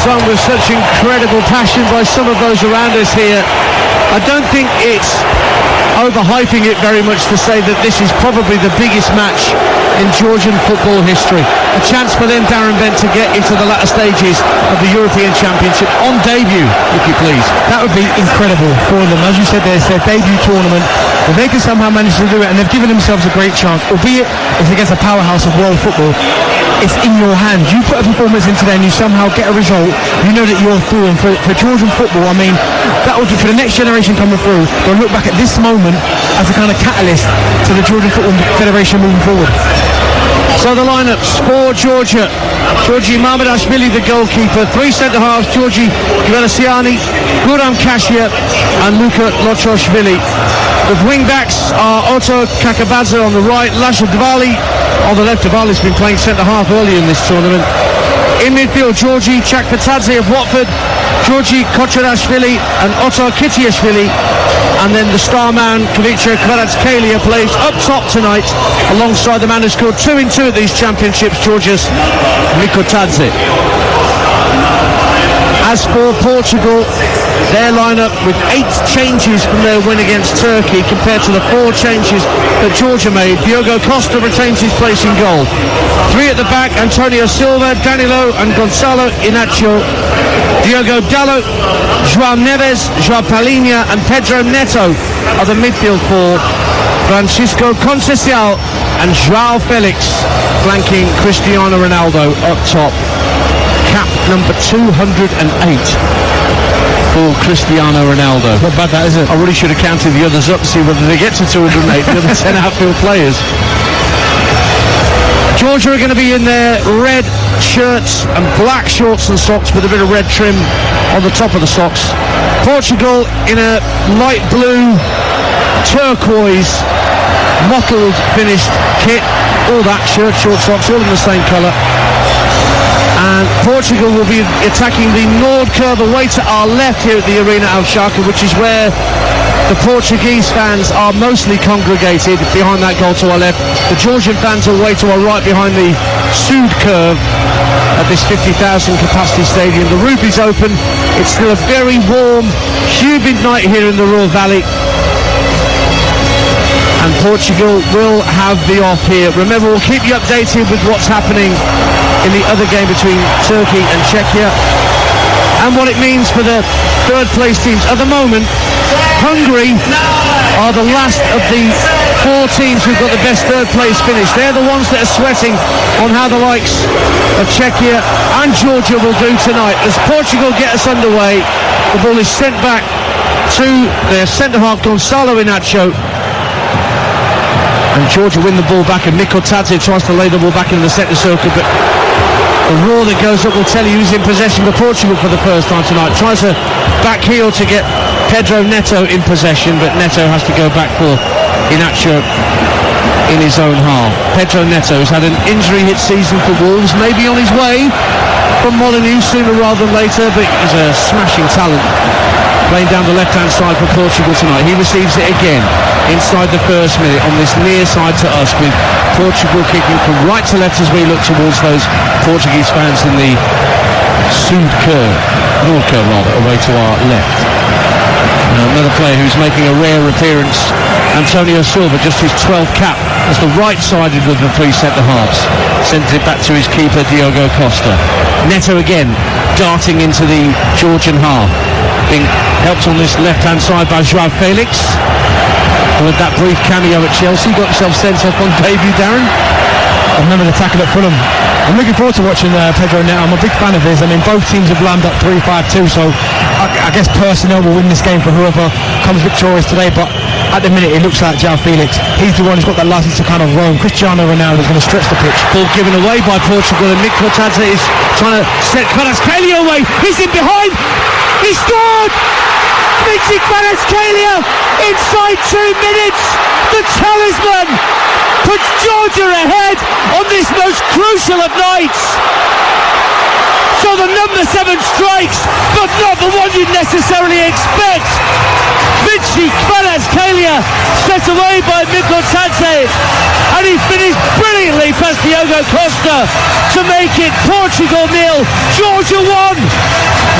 sung with such incredible passion by some of those around us here. I don't think it's overhyping it very much to say that this is probably the biggest match in Georgian football history. A chance for them, Darren Bent, to get into the latter stages of the European Championship on debut, if you please. That would be incredible for them. As you said, it's their debut tournament. If they can somehow manage to do it, and they've given themselves a great chance, albeit it's against a powerhouse of world football, it's in your hands. You put a performance into there and you somehow get a result, you know that you're through. And for Georgian football, I mean, that would be for the next generation coming through. They'll look back at this moment as a kind of catalyst to the Georgian Football Federation moving forward. So the lineups for Georgia: Georgi Mamardashvili, the goalkeeper; three centre-halves, Georgi Gvelasiani, Guram Kashia and Luka Lochoshvili. The wing-backs are Otto Kakabadze on the right, Lasha Dvali on the left. Dvali's been playing centre-half earlier in this tournament. In midfield, Georgi Chakvatadze of Watford, Georgi Kocharashvili and Otto Kitiashvili. And then the star man, Kavicha Kvaratskhelia, plays up top tonight alongside the man who scored 2 in 2 at these championships, Georgia's Mikotadze. As for Portugal, their lineup with 8 changes from their win against Turkey compared to the 4 changes that Georgia made. Diogo Costa retains his place in goal. 3 at the back: Antonio Silva, Danilo and Gonzalo Inacio. Diogo Dalot, João Neves, João Palhinha and Pedro Neto are the midfield 4. Francisco Conceição and João Felix flanking Cristiano Ronaldo up top. Cap number 208 for Cristiano Ronaldo. Not bad, that, is it? I really should have counted the others up to see whether they get to 208, the other 10 outfield players. Georgia are going to be in their red shirts and black shorts and socks with a bit of red trim on the top of the socks. Portugal in a light blue, turquoise, mottled finished kit. All that, shirt, short socks, all in the same colour. And Portugal will be attacking the Nord curve away to our left here at the Arena Al-Sharqa, which is where the Portuguese fans are mostly congregated behind that goal to our left. The Georgian fans are away to our right behind the Sud curve at this 50,000 capacity stadium. The roof is open. It's still a very warm, humid night here in the Ruhr Valley. And Portugal will have the off here. Remember, we'll keep you updated with what's happening in the other game between Turkey and Czechia and what it means for the third place teams. At the moment, Hungary are the last of the 4 teams who've got the best third place finish. They're the ones that are sweating on how the likes of Czechia and Georgia will do tonight. As Portugal get us underway, the ball is sent back to their centre-half Gonzalo Inacio. And Georgia win the ball back, and Mikotadze tries to lay the ball back in the centre circle, but the roar that goes up will tell you who's in possession for Portugal for the first time tonight. Tries a back heel to get Pedro Neto in possession, but Neto has to go back for Inacio in his own half. Pedro Neto has had an injury-hit season for Wolves, maybe on his way from Molineux sooner rather than later, but he's a smashing talent playing down the left-hand side for Portugal tonight. He receives it again inside the first minute on this near side to us, with Portugal kicking from right to left as we look towards those Portuguese fans in the Sud curve, Nord curve rather, away to our left. Another player who's making a rare appearance, Antonio Silva, just his 12th cap as the right-sided of the 3 centre-halves. Sends it back to his keeper, Diogo Costa. Neto again, darting into the Georgian half, being helped on this left-hand side by João Felix, who had that brief cameo at Chelsea, got himself sent off on debut, Darren. I remember the tackle at Fulham. I'm looking forward to watching Pedro Neto. I'm a big fan of his. I mean, both teams have lined up 3-5-2, so I guess personnel will win this game for whoever comes victorious today, but at the minute it looks like João Felix. He's the one who's got that license to kind of roam. Cristiano Ronaldo is going to stretch the pitch. Ball given away by Portugal, and Mikotadze is trying to set Kvaratskhelia away. He's in behind. He scored! Michi Kvaratskhelia inside 2 minutes. The talisman puts Georgia ahead on this most crucial of nights. So the number 7 strikes, but not the one you'd necessarily expect. Michi Kvaratskhelia set away by Mikotadze, and he finished brilliantly past Diogo Costa to make it Portugal 0, Georgia 1.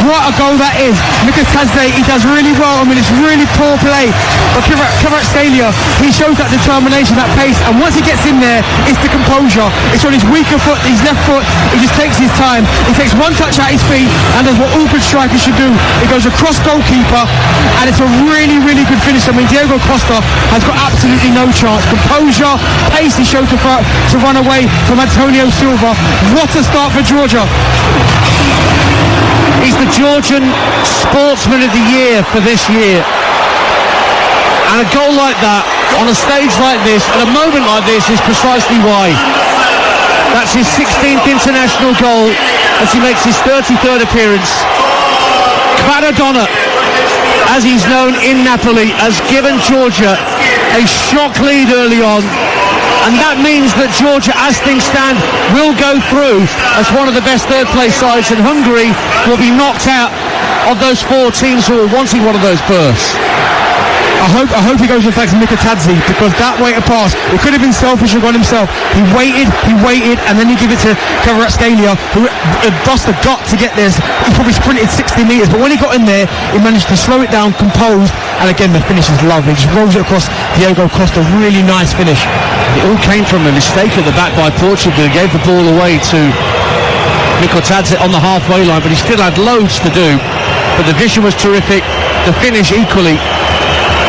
What a goal that is. Mikotadze, he does really well. I mean, it's really poor play. But Kvaratskhelia, he shows that determination, that pace. And once he gets in there, it's the composure. It's on his weaker foot, his left foot. He just takes his time. He takes one touch at his feet and does what all good strikers should do. It goes across goalkeeper, and it's a really, really good finish. I mean, Diego Costa has got absolutely no chance. Composure, pace he showed to run away from Antonio Silva. What a start for Georgia. He's the Georgian Sportsman of the Year for this year. And a goal like that, on a stage like this, at a moment like this, is precisely why. That's his 16th international goal as he makes his 33rd appearance. Kvaradona, as he's known in Napoli, has given Georgia a shock lead early on. And that means that Georgia, as things stand, will go through as one of the best third-place sides, and Hungary will be knocked out of those four teams who are wanting one of those berths. I hope he goes with thanks to Mikotadze, because that way to pass, it could have been selfish and gone himself. He waited, and then he gave it to Kvaratskhelia, who bust the gut to get there. He probably sprinted 60 metres, but when he got in there, he managed to slow it down, composed, and again, the finish is lovely. He just rolls it across Diego Costa. Really nice finish. It all came from a mistake at the back by Portugal. He gave the ball away to Mikotadze on the halfway line, but he still had loads to do. But the vision was terrific, the finish equally.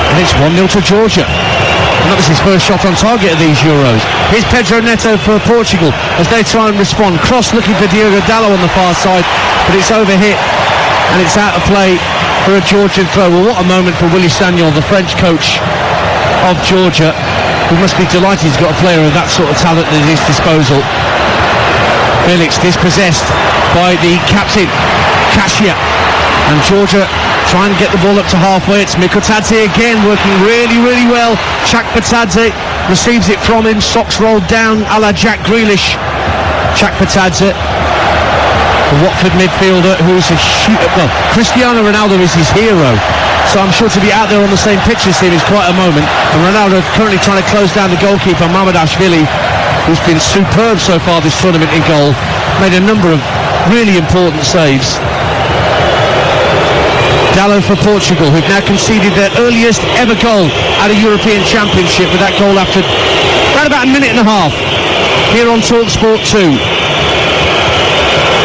And it's 1-0 to Georgia. And that was his first shot on target of these Euros. Here's Pedro Neto for Portugal as they try and respond. Cross looking for Diogo Dalot on the far side, but it's overhit and it's out of play for a Georgian throw. Well, what a moment for Willy Sagnol, the French coach of Georgia, who must be delighted he's got a player of that sort of talent at his disposal. Felix dispossessed by the captain, Kasia, and Georgia trying to get the ball up to halfway. It's Mikotadze again, working really, really well. Chakvetadze receives it from him, socks rolled down a la Jack Grealish. Chakvetadze, the Watford midfielder, who's a shooter. Well, Cristiano Ronaldo is his hero, so I'm sure to be out there on the same pitch as him is quite a moment. And Ronaldo currently trying to close down the goalkeeper, Mamardashvili, who's been superb so far this tournament in goal. Made a number of really important saves. Dalot for Portugal, who've now conceded their earliest ever goal at a European Championship, with that goal after around about a minute and a half here on TalkSport 2.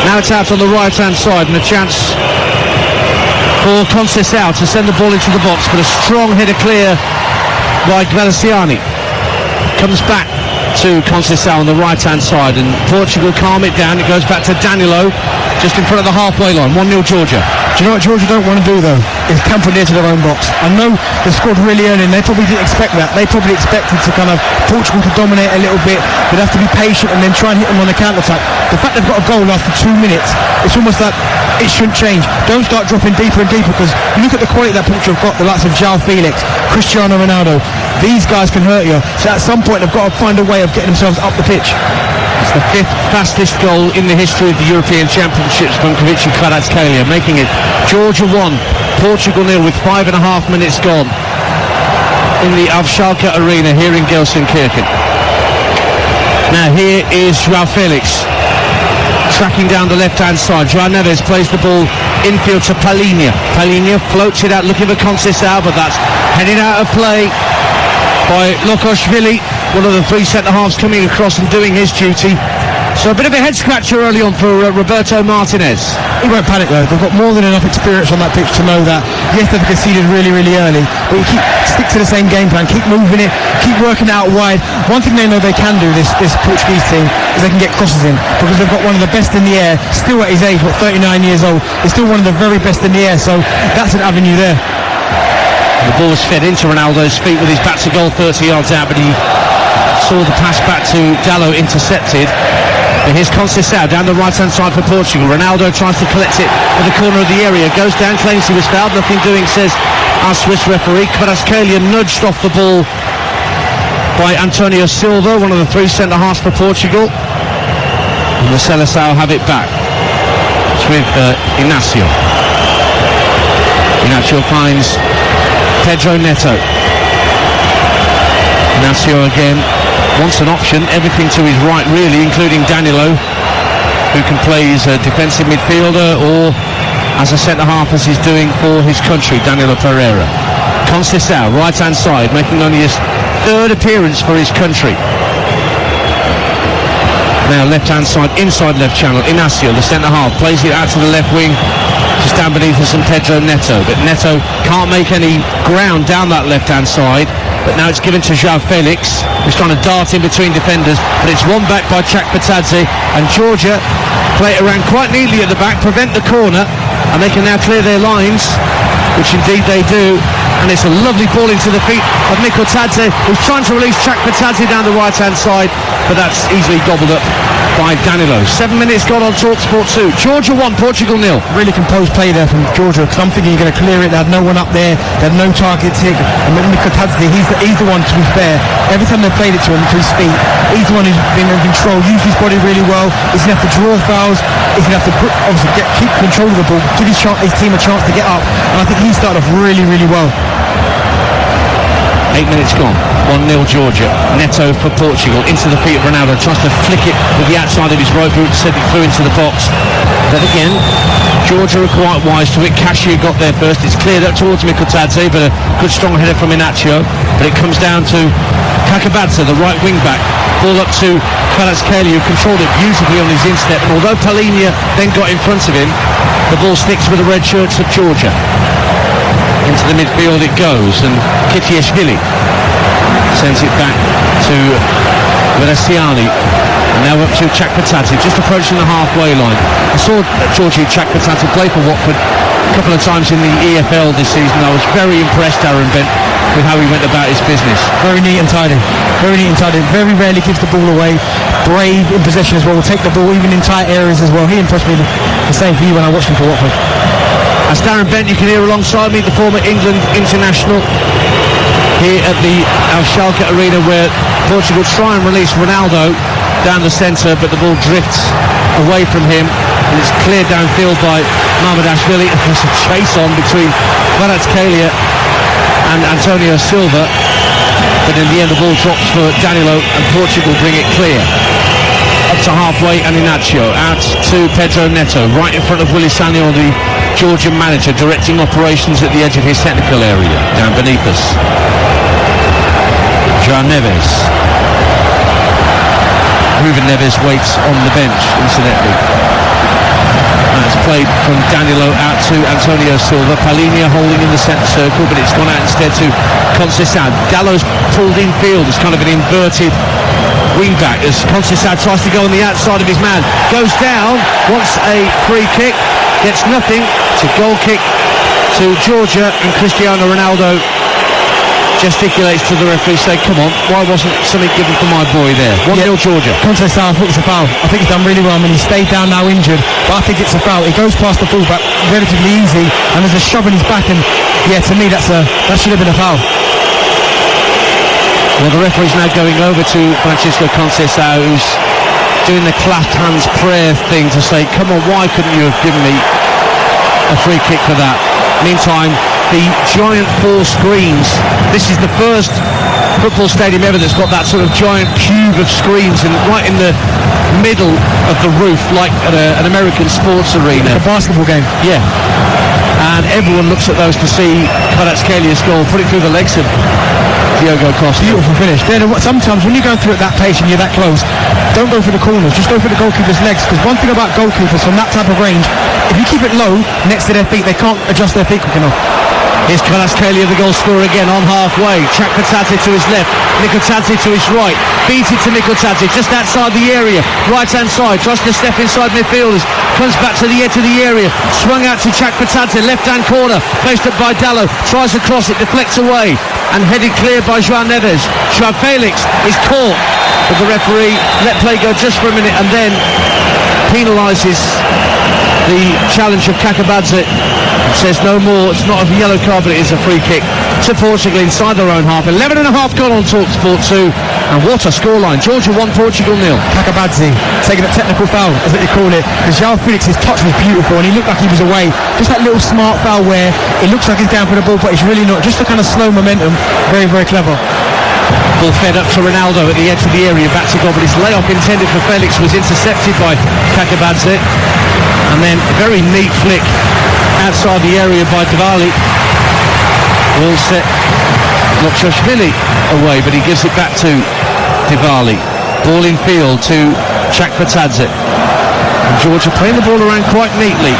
Now it's out on the right-hand side, and a chance for Conceição to send the ball into the box, but a strong header clear by Gvalaciani. Comes back to Conceição on the right-hand side, and Portugal calm it down. It goes back to Danilo, just in front of the halfway line. 1-0 Georgia. Do you know what Georgia don't want to do, though? Is camper near to their own box. I know they scored really early, and they probably didn't expect that. They probably expected to kind of Portugal to dominate a little bit. They'd have to be patient and then try and hit them on the counter-attack. The fact they've got a goal after 2 minutes, it's almost like it shouldn't change. Don't start dropping deeper and deeper, because look at the quality that Portugal have got, the likes of João Felix, Cristiano Ronaldo. These guys can hurt you. So at some point, they've got to find a way of getting themselves up the pitch. It's the fifth fastest goal in the history of the European Championships from Kvaratskhelia, making it Georgia 1, Portugal 0 with 5.5 minutes gone in the Avshalka Arena here in Gelsenkirchen. Now here is João Felix tracking down the left-hand side. João Neves plays the ball infield to Palhinha. Palhinha floats it out looking for Conceição, but that's headed out of play by Lokoshvili, one of the three centre-halves coming across and doing his duty. So a bit of a head-scratcher early on for Roberto Martinez. He won't panic, though. They've got more than enough experience on that pitch to know that, yes, they've conceded really, really early, but you stick to the same game plan, keep moving it, keep working out wide. One thing they know they can do, this Portuguese team, is they can get crosses in, because they've got one of the best in the air, still at his age, 39 years old, he's still one of the very best in the air, so that's an avenue there. The ball was fed into Ronaldo's feet with his back to goal 30 yards out, but he saw the pass back to Dalot intercepted. And here's Conceição down the right-hand side for Portugal. Ronaldo tries to collect it at the corner of the area, goes down, claims he was fouled, nothing doing, says our Swiss referee. Kvaratskhelia nudged off the ball by Antonio Silva, one of the three centre-halves for Portugal. And the Seleção have it back. It's with Inacio. Inacio finds Pedro Neto. Inacio again wants an option, everything to his right really, including Danilo, who can play as a defensive midfielder or as a centre-half as he's doing for his country, Danilo Pereira. Conceição, right-hand side, making only his third appearance for his country. Now left-hand side, inside left channel, Inacio, the centre-half, plays it out to the left wing, just down beneath us and Pedro Neto. But Neto can't make any ground down that left-hand side. But now it's given to João Felix, who's trying to dart in between defenders. But it's won back by Chak Patadze. And Georgia play it around quite neatly at the back, prevent the corner. And they can now clear their lines, which indeed they do. And it's a lovely ball into the feet of Mikotadze, who's trying to release Chak Patadze down the right-hand side. But that's easily gobbled up by Danilo. 7 minutes gone on TalkSport 2. Georgia 1, Portugal 0. Really composed play there from Georgia, because I'm thinking you're going to clear it. They had no one up there. They had no target tick. And Mikotadze, he's the one, to be fair. Every time they played it to him, to his feet, he's the one who's been in control, used his body really well. He's going to have to draw fouls. He's going to have to obviously keep control of the ball, give his team a chance to get up. And I think he started off really, really well. 8 minutes gone. 1-0 Georgia. Neto for Portugal. Into the feet of Ronaldo. Tries to flick it with the outside of his right boot. Sent it through into the box. But again, Georgia are quite wise to it. Cashier got there first. It's cleared up towards Mikotadze, but a good strong header from Inacio. But it comes down to Kakabadze, the right wing back. Ball up to Kvaratskhelia, who controlled it beautifully on his instep. And although Palhinha then got in front of him, the ball sticks with the red shirts of Georgia. Into the midfield it goes, and Kitiashvili sends it back to Verasiani. And now up to Chak Patadze, just approaching the halfway line. I saw Georgie Chak Patadze play for Watford a couple of times in the EFL this season. I was very impressed, Aaron Bent, with how he went about his business. Very neat and tidy. Very neat and tidy. Very rarely gives the ball away. Brave in possession as well. Will take the ball even in tight areas as well. He impressed me the same for you when I watched him for Watford. As Darren Bent, you can hear alongside me, the former England international here at the Al Schalke Arena, where Portugal try and release Ronaldo down the centre, but the ball drifts away from him and it's cleared downfield by Mamardashvili. There's a chase on between Kvaratskhelia and Antonio Silva, but in the end the ball drops for Danilo and Portugal bring it clear. Up to halfway and Inacio out to Pedro Neto, right in front of Willy Sagnol, the Georgian manager, directing operations at the edge of his technical area, down beneath us. João Neves. Ruben Neves waits on the bench, incidentally. That's played from Danilo out to Antonio Silva. Palhinha holding in the centre circle, but it's gone out instead to Conceição. Dallo's pulled in field. It's kind of an inverted wing back as Conceição tries to go on the outside of his man. Goes down, wants a free kick, gets nothing. It's a goal kick to Georgia, and Cristiano Ronaldo gesticulates to the referee, say, come on, why wasn't something given for my boy there? 1-0 Georgia. Conceição, I think it's a foul. I think he's done really well. I mean, he stayed down now injured, but I think it's a foul. He goes past the fullback relatively easy, and there's a shove in his back, and yeah, to me that should have been a foul. Well, the referee's now going over to Francisco Conceição, who's doing the clasped hands prayer thing to say, come on, why couldn't you have given me a free kick for that? Meantime, the giant four screens. This is the first football stadium ever that's got that sort of giant cube of screens and right in the middle of the roof, like at an American sports arena. Like a basketball game. Yeah. And everyone looks at those to see Kvaratskhelia goal, put it through the legs of Diogo Costa. Beautiful finish. Then sometimes when you go through at that pace and you're that close, don't go for the corners, just go for the goalkeeper's legs, because one thing about goalkeepers from that type of range, if you keep it low next to their feet, they can't adjust their feet quick enough. Here's Kvaratskhelia, the goal scorer again, on halfway. Chak Patadze to his left, Mikotadze to his right. Beat it to Mikotadze, just outside the area, right-hand side. Tries to step inside midfielders, comes back to the edge of the area. Swung out to Chak Patadze, left-hand corner, placed up by Dallo. Tries to cross it, deflects away, and headed clear by João Neves. João Felix is caught, but the referee let play go just for a minute and then penalises the challenge of Kakabadze. Says no more, it's not a yellow card, but it is a free kick to Portugal inside their own half. 11 and a half gone on TalkSport 2, and what a scoreline. Georgia 1, Portugal 0. Kakabadze taking a technical foul, as they call it, because João Felix's touch was beautiful and he looked like he was away. Just that little smart foul where it looks like he's down for the ball, but it's really not. Just the kind of slow momentum. Very, very clever. Ball fed up to Ronaldo at the edge of the area, back to goal, but his layoff intended for Felix was intercepted by Kakabadze, and then a very neat flick outside the area by Diwali. Will set Lochoshvili away, but he gives it back to Diwali. Ball in field to Chakvatadze. And Georgia playing the ball around quite neatly.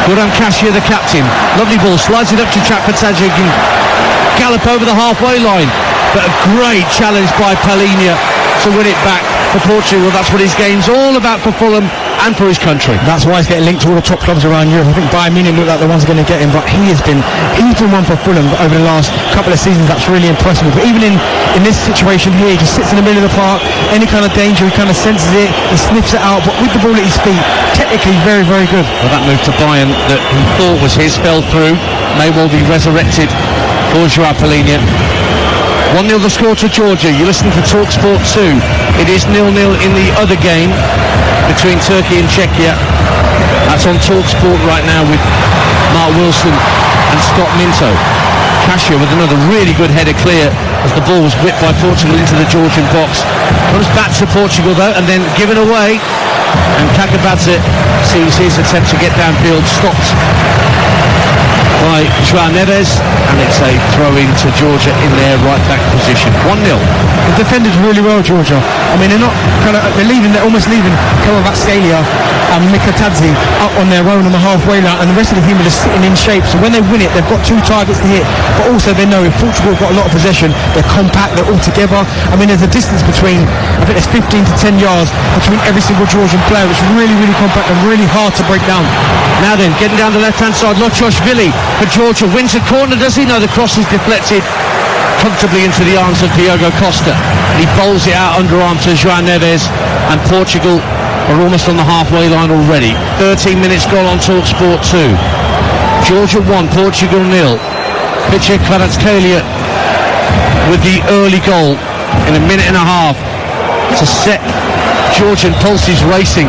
Guram Kasia, the captain. Lovely ball, slides it up to Chakvatadze, who can gallop over the halfway line. But a great challenge by Palhinha to win it back for Portugal. That's what his game's all about for Fulham and for his country. That's why he's getting linked to all the top clubs around Europe. I think Bayern Munich look like the ones going to get him, but he's been one for Fulham over the last couple of seasons. That's really impressed me. But even in this situation here, he just sits in the middle of the park. Any kind of danger, he kind of senses it, he sniffs it out, but with the ball at his feet, technically very, very good. Well, that move to Bayern that he thought was his fell through, may well be resurrected for Joao Palhinha. 1-0 the score to Georgia. You listen to TalkSport 2. It is 0-0 in the other game between Turkey and Czechia. That's on TalkSport right now with Mark Wilson and Scott Minto. Kasia with another really good header clear as the ball was whipped by Portugal into the Georgian box. Comes back to Portugal though and then given away. And Kakabadze sees his attempt to get downfield stopped by Joao Neves, and it's a throw-in to Georgia in their right-back position. 1-0. They've defended really well, Georgia. I mean, they're almost leaving Kvaratskhelia and Mikotadze up on their own on the halfway line, and the rest of the team are just sitting in shape. So when they win it, they've got two targets to hit, but also they know if Portugal have got a lot of possession, they're compact, they're all together. I mean, there's a distance between, I think there's 15 to 10 yards between every single Georgian player, which is really, really compact and really hard to break down. Now then, getting down the left-hand side, Lochoshvili for Georgia. Wins a corner, does he? No, the cross is deflected comfortably into the arms of Diogo Costa. He bowls it out underarm to Joao Neves, and Portugal are almost on the halfway line already. 13 minutes gone on TalkSport 2. Georgia 1, Portugal 0. Piche Kvaratskhelia with the early goal in a minute and a half to set Georgian pulses racing.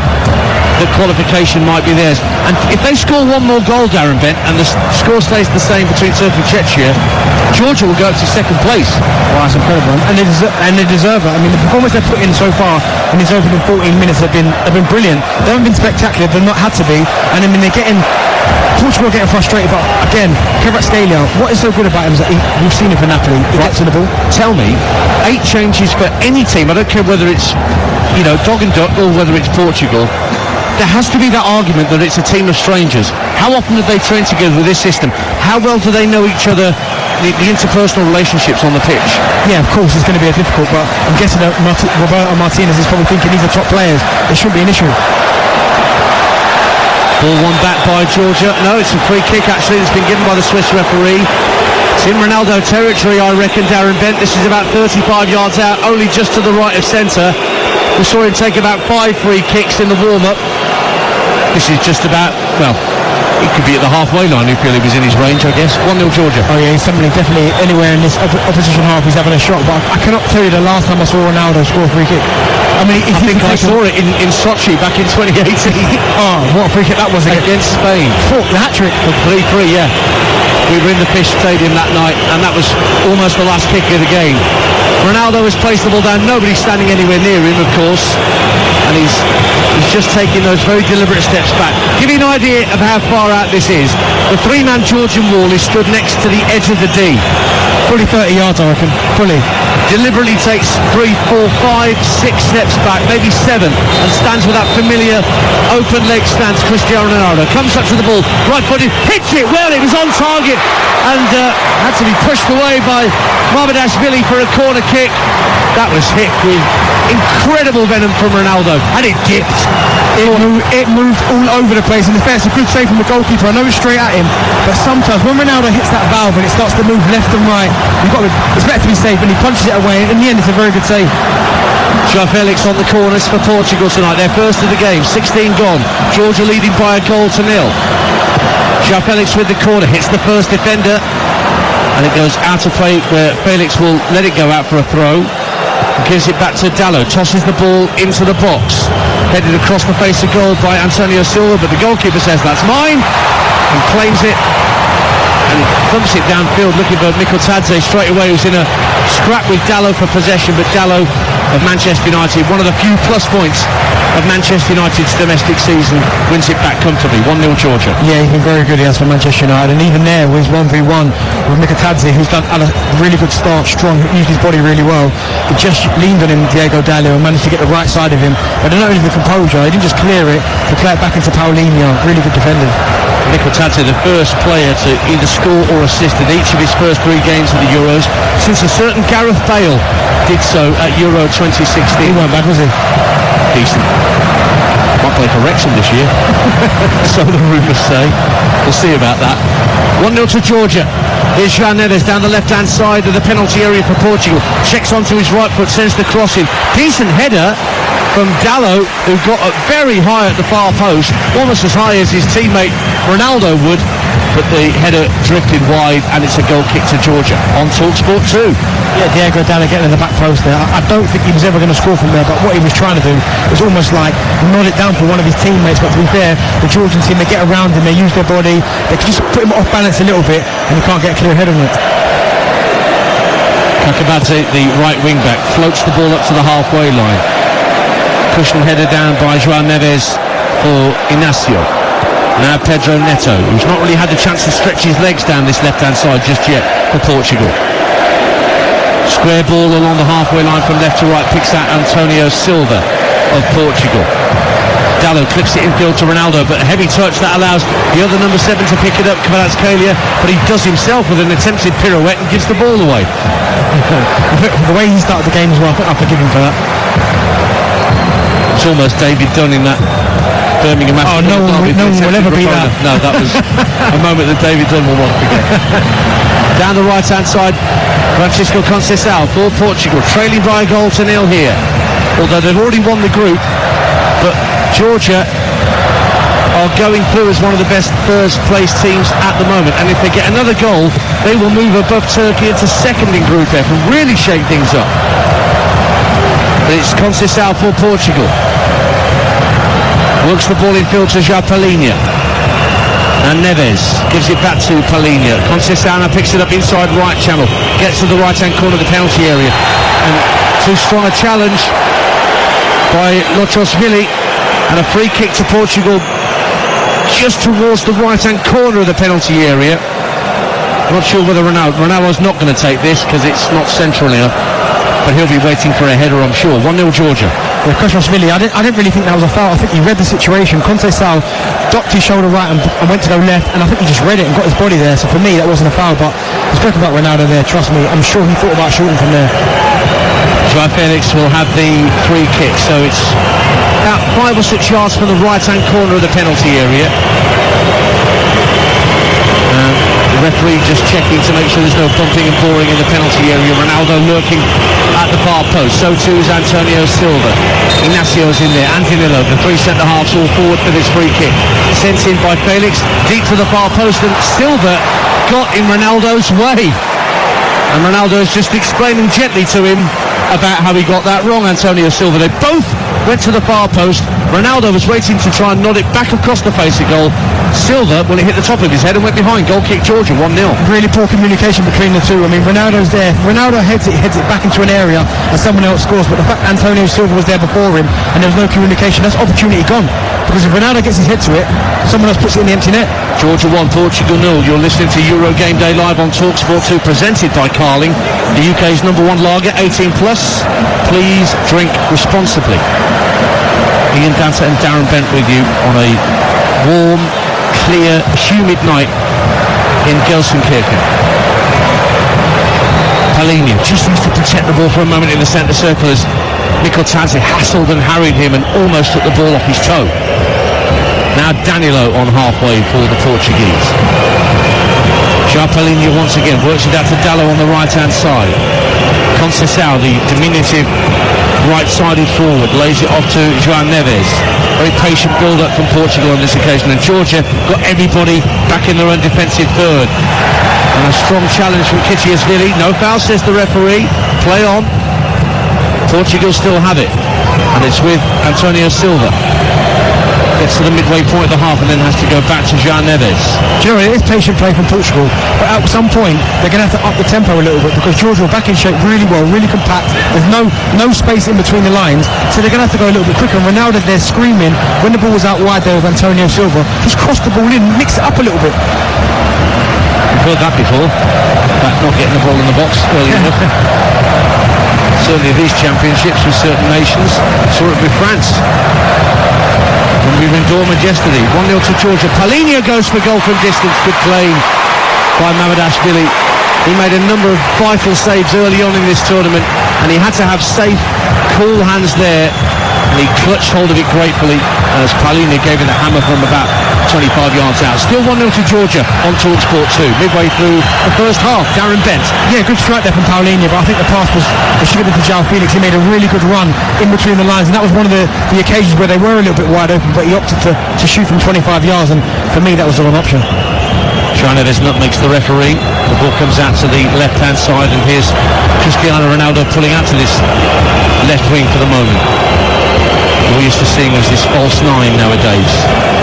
The qualification might be theirs, and if they score one more goal, Darren Bent, and the score stays the same between Turkey and Czechia, Georgia will go up to second place. Wow, that's incredible, and they deserve it. I mean, the performance they've put in so far in these opening 14 minutes have been brilliant. They haven't been spectacular, they've not had to be, and I mean Portugal are getting frustrated, but again, Kvaratskhelia, what is so good about him is that we've seen it for Napoli. He gets to the ball. Tell me, 8 changes for any team. I don't care whether it's dog and duck or whether it's Portugal. There has to be that argument that it's a team of strangers. How often do they train together with this system? How well do they know each other, the interpersonal relationships on the pitch? Yeah, of course, it's going to be difficult, but I'm guessing that Roberto Martinez is probably thinking these are top players. It shouldn't be an issue. Ball won back by Georgia. No, it's a free kick actually. It's been given by the Swiss referee. It's in Ronaldo territory, I reckon, Darren Bent. This is about 35 yards out, only just to the right of centre. We saw him take about 5 free kicks in the warm-up. This is just about, well, he could be at the halfway line if he was in his range, I guess. 1-0 Georgia. Oh yeah, he's definitely anywhere in this opposition half he's having a shot, but I cannot tell you the last time I saw Ronaldo score a free kick. I mean, I think I saw it in Sochi back in 2018. Oh, what a free kick that was against Spain. The hat-trick. 3-3, yeah. We were in the Fish Stadium that night, and that was almost the last kick of the game. Ronaldo has placed the ball down, nobody's standing anywhere near him, of course, and he's just taking those very deliberate steps back. Give you an idea of how far out this is. The 3-man Georgian wall is stood next to the edge of the D. Fully 30 yards, I reckon. Fully. Deliberately takes 3, 4, 5, 6 steps back, maybe 7, and stands with that familiar open leg stance. Cristiano Ronaldo comes up to the ball, right-footed, hits it well. It was on target, and had to be pushed away by Mamardashvili for a corner kick. That was hit with incredible venom from Ronaldo, and it dipped. It moved all over the place, and it's a good save from the goalkeeper. I know it's straight at him, but sometimes when Ronaldo hits that valve and it starts to move left and right, it's better to be safe, and he punches it away. In the end, it's a very good save. Joao Felix on the corners for Portugal tonight. Their first of the game, 16 gone. Georgia leading by a goal to 0. Joao Felix with the corner, hits the first defender, and it goes out of play where Felix will let it go out for a throw. Gives it back to Dallo, tosses the ball into the box, headed across the face of goal by Antonio Silva, but the goalkeeper says that's mine and claims it, and he thumps it downfield looking for Mikotadze straight away, who's in a scrap with Dallo for possession, but Dallo of Manchester United. One of the few plus points of Manchester United's domestic season. Wins it back comfortably. 1-0 Georgia. Yeah, he's been very good, he has, for Manchester United, and even there with his 1v1 with Mikotadze, who's done a really good start, strong, used his body really well. He just leaned on him, Diego Dallo, and managed to get the right side of him, but not only the composure, he didn't just clear it, to play it back into Paulinho. Really good defender. Mikotadze, the first player to either score or assist in each of his first 3 games of the Euros since a certain Gareth Bale did so at Euro 2016. He weren't bad, was he? Decent. Might play for Wrexham this year. So the rumours say. We'll see about that. 1-0 to Georgia. Here's João Neves down the left-hand side of the penalty area for Portugal. Checks onto his right foot, sends the cross in. Decent header from Dallo, who got up very high at the far post, almost as high as his teammate Ronaldo would, but the header drifted wide, and it's a goal kick to Georgia on TalkSport 2. Yeah, Diego Dallo getting in the back post there. I don't think he was ever going to score from there, but what he was trying to do was almost like nod it down for one of his teammates. But to be fair, the Georgian team, they get around him, they use their body, they can just put him off balance a little bit, and he can't get a clear head on it. Kakabadze, the right wing back, floats the ball up to the halfway line. Cushion header down by João Neves for Inacio. Now Pedro Neto, who's not really had the chance to stretch his legs down this left-hand side just yet for Portugal. Square ball along the halfway line from left to right, picks out Antonio Silva of Portugal. Dallo clips it infield to Ronaldo, but a heavy touch that allows the other number 7 to pick it up, Kvaratskhelia, but he does himself with an attempted pirouette and gives the ball away. The way he started the game as well, I think I'll forgive him for that. It's almost David Dunn in that Birmingham match. Oh, no one will ever beat that. No, that was a moment that David Dunn will not forget. Down the right-hand side, Francisco Conceição for Portugal, trailing by a goal to 0 here. Although they've already won the group, but Georgia are going through as one of the best first-place teams at the moment. And if they get another goal, they will move above Turkey into second in Group F and really shake things up. But it's Conceição for Portugal. Works the ball in field to João Palhinha. And Neves gives it back to Palhinha. Conceição picks it up inside right channel. Gets to the right-hand corner of the penalty area. And too strong a challenge by Lochosvili. And a free kick to Portugal just towards the right-hand corner of the penalty area. Not sure whether Ronaldo's not going to take this because it's not central enough. But he'll be waiting for a header, I'm sure. 1-0 Georgia. Yeah, Koshvili, I didn't really think that was a foul. I think he read the situation. Conceição ducked his shoulder right and went to go left, and I think he just read it and got his body there. So for me, that wasn't a foul. But we spoke about Ronaldo there. Trust me, I'm sure he thought about shooting from there. João Felix will have the free kick. So it's about 5 or 6 yards from the right-hand corner of the penalty area. The referee just checking to make sure there's no bumping and boring in the penalty area. Ronaldo lurking at the far post. So too is Antonio Silva. Inacio's in there. And Danilo, the 3 centre-halves all forward for this free kick. Sent in by Felix, deep to the far post, and Silva got in Ronaldo's way. And Ronaldo is just explaining gently to him about how he got that wrong, Antonio Silva. They both went to the far post. Ronaldo was waiting to try and nod it back across the face of goal. Silva, well, it hit the top of his head and went behind. Goal kick Georgia, 1-0. Really poor communication between the two. I mean, Ronaldo's there. Ronaldo heads it back into an area and someone else scores. But the fact Antonio Silva was there before him and there was no communication, that's opportunity gone. Because if Ronaldo gets his head to it, someone else puts it in the empty net. Georgia 1, Portugal 0. You're listening to Euro Game Day live on TalkSport 2, presented by Carling, the UK's #1 lager, 18 plus. Please drink responsibly. Ian Dancer and Darren Bent with you on a warm, clear, humid night in Gelsenkirchen. Palhinha just needs to protect the ball for a moment in the centre circle as Mikotadze hassled and harried him and almost took the ball off his toe. Now Danilo on halfway for the Portuguese. João Palhinha once again works it out to Dallo on the right-hand side. Conceição, the diminutive right-sided forward, lays it off to João Neves. Very patient build-up from Portugal on this occasion, and Georgia got everybody back in their own defensive third. And a strong challenge from Kitiashvili. No foul, says the referee. Play on. Portugal still have it, and it's with Antonio Silva. Gets to the midway point of the half and then has to go back to João Neves. Do you know, it is patient play from Portugal, but at some point they're going to have to up the tempo a little bit because Georgia are back in shape really well, really compact. There's no space in between the lines, so they're going to have to go a little bit quicker. And Ronaldo, they're screaming when the ball was out wide there with Antonio Silva, just cross the ball in, mix it up a little bit. We've heard that before, about not getting the ball in the box early enough. Certainly these championships with certain nations. Saw it with France when we were in Dortmund yesterday. 1-0 to Georgia. Paulinho goes for goal from distance. Good playing by Mamardashvili. He made a number of vital saves early on in this tournament, and he had to have safe, cool hands there, and he clutched hold of it gratefully as Paulinho gave it a hammer from about 25 yards out. Still 1-0 to Georgia on TalkSport 2, midway through the first half. Darren Bent. Yeah, good strike there from Paulinho, but I think the pass it should have been to João Felix. He made a really good run in between the lines, and that was one of the occasions where they were a little bit wide open, but he opted to shoot from 25 yards, and for me that was the wrong option. João Neves nutmegs the referee. The ball comes out to the left-hand side, and here's Cristiano Ronaldo pulling out to this left wing for the moment. All we're used to seeing was this false nine nowadays.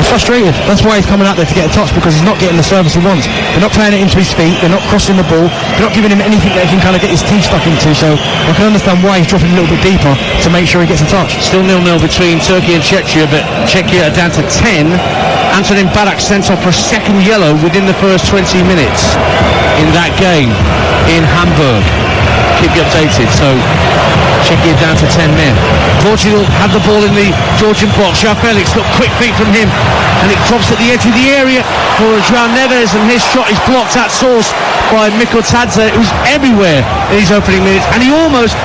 He's frustrated. That's why he's coming out there to get a touch, because he's not getting the service he wants. They're not playing it into his feet. They're not crossing the ball. They're not giving him anything that he can kind of get his teeth stuck into. So I can understand why he's dropping a little bit deeper to make sure he gets a touch. Still 0-0 between Turkey and Czechia, but Czechia are down to 10. Antonin Barak sent off for a second yellow within the first 20 minutes in that game in Hamburg. Keep you updated. So Czechia down to 10 men. Portugal had the ball in the Georgian box. João Felix got quick feet from him, and it drops at the edge of the area for João Neves, and his shot is blocked at source by Mikotadze. It was everywhere in his opening minutes, and he almost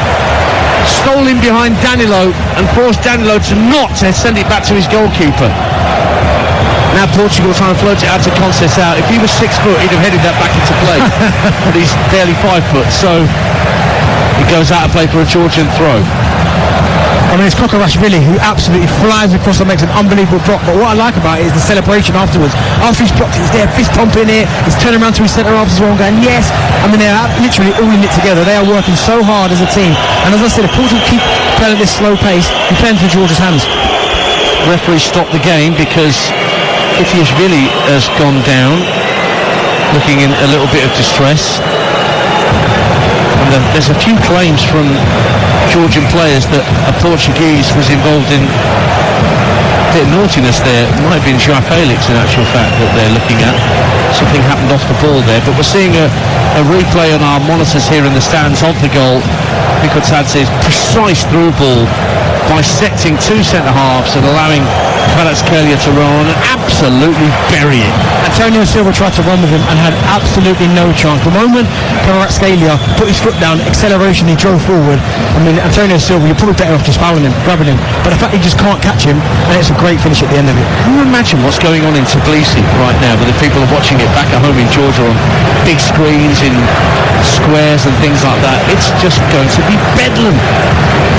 stole in behind Danilo and forced Danilo to not send it back to his goalkeeper. Now Portugal trying to float it out to Conceição. If he was 6 foot, he'd have headed that back into play. But he's barely 5 foot, so it goes out of play for a Georgian throw. I mean, it's Kokorashvili who absolutely flies across and makes an unbelievable block. But what I like about it is the celebration afterwards. After he's blocked it, he's there, fist pumping it. He's turning around to his centre halves as well and going, yes. I mean, they're literally all in it together. They are working so hard as a team. And as I said, if Portugal keep playing at this slow pace, he plays into Georgia's hands. Referee stopped the game because Itiashvili has gone down, looking in a little bit of distress. And there's a few claims from Georgian players that a Portuguese was involved in a bit of naughtiness there. It might have been João Felix in actual fact that they're looking at. Something happened off the ball there, but we're seeing a replay on our monitors here in the stands of the goal. Mikotadze's precise through ball, bisecting two centre-halves and allowing Kvaratskhelia to run on and absolutely bury it. Antonio Silva tried to run with him and had absolutely no chance. The moment Kvaratskhelia put his foot down, acceleration, he drove forward. I mean, Antonio Silva, you're probably better off just fouling him, grabbing him. But the fact he just can't catch him, and it's a great finish at the end of it. Can you imagine what's going on in Tbilisi right now with the people watching it back at home in Georgia on big screens, in squares and things like that? It's just going to be bedlam.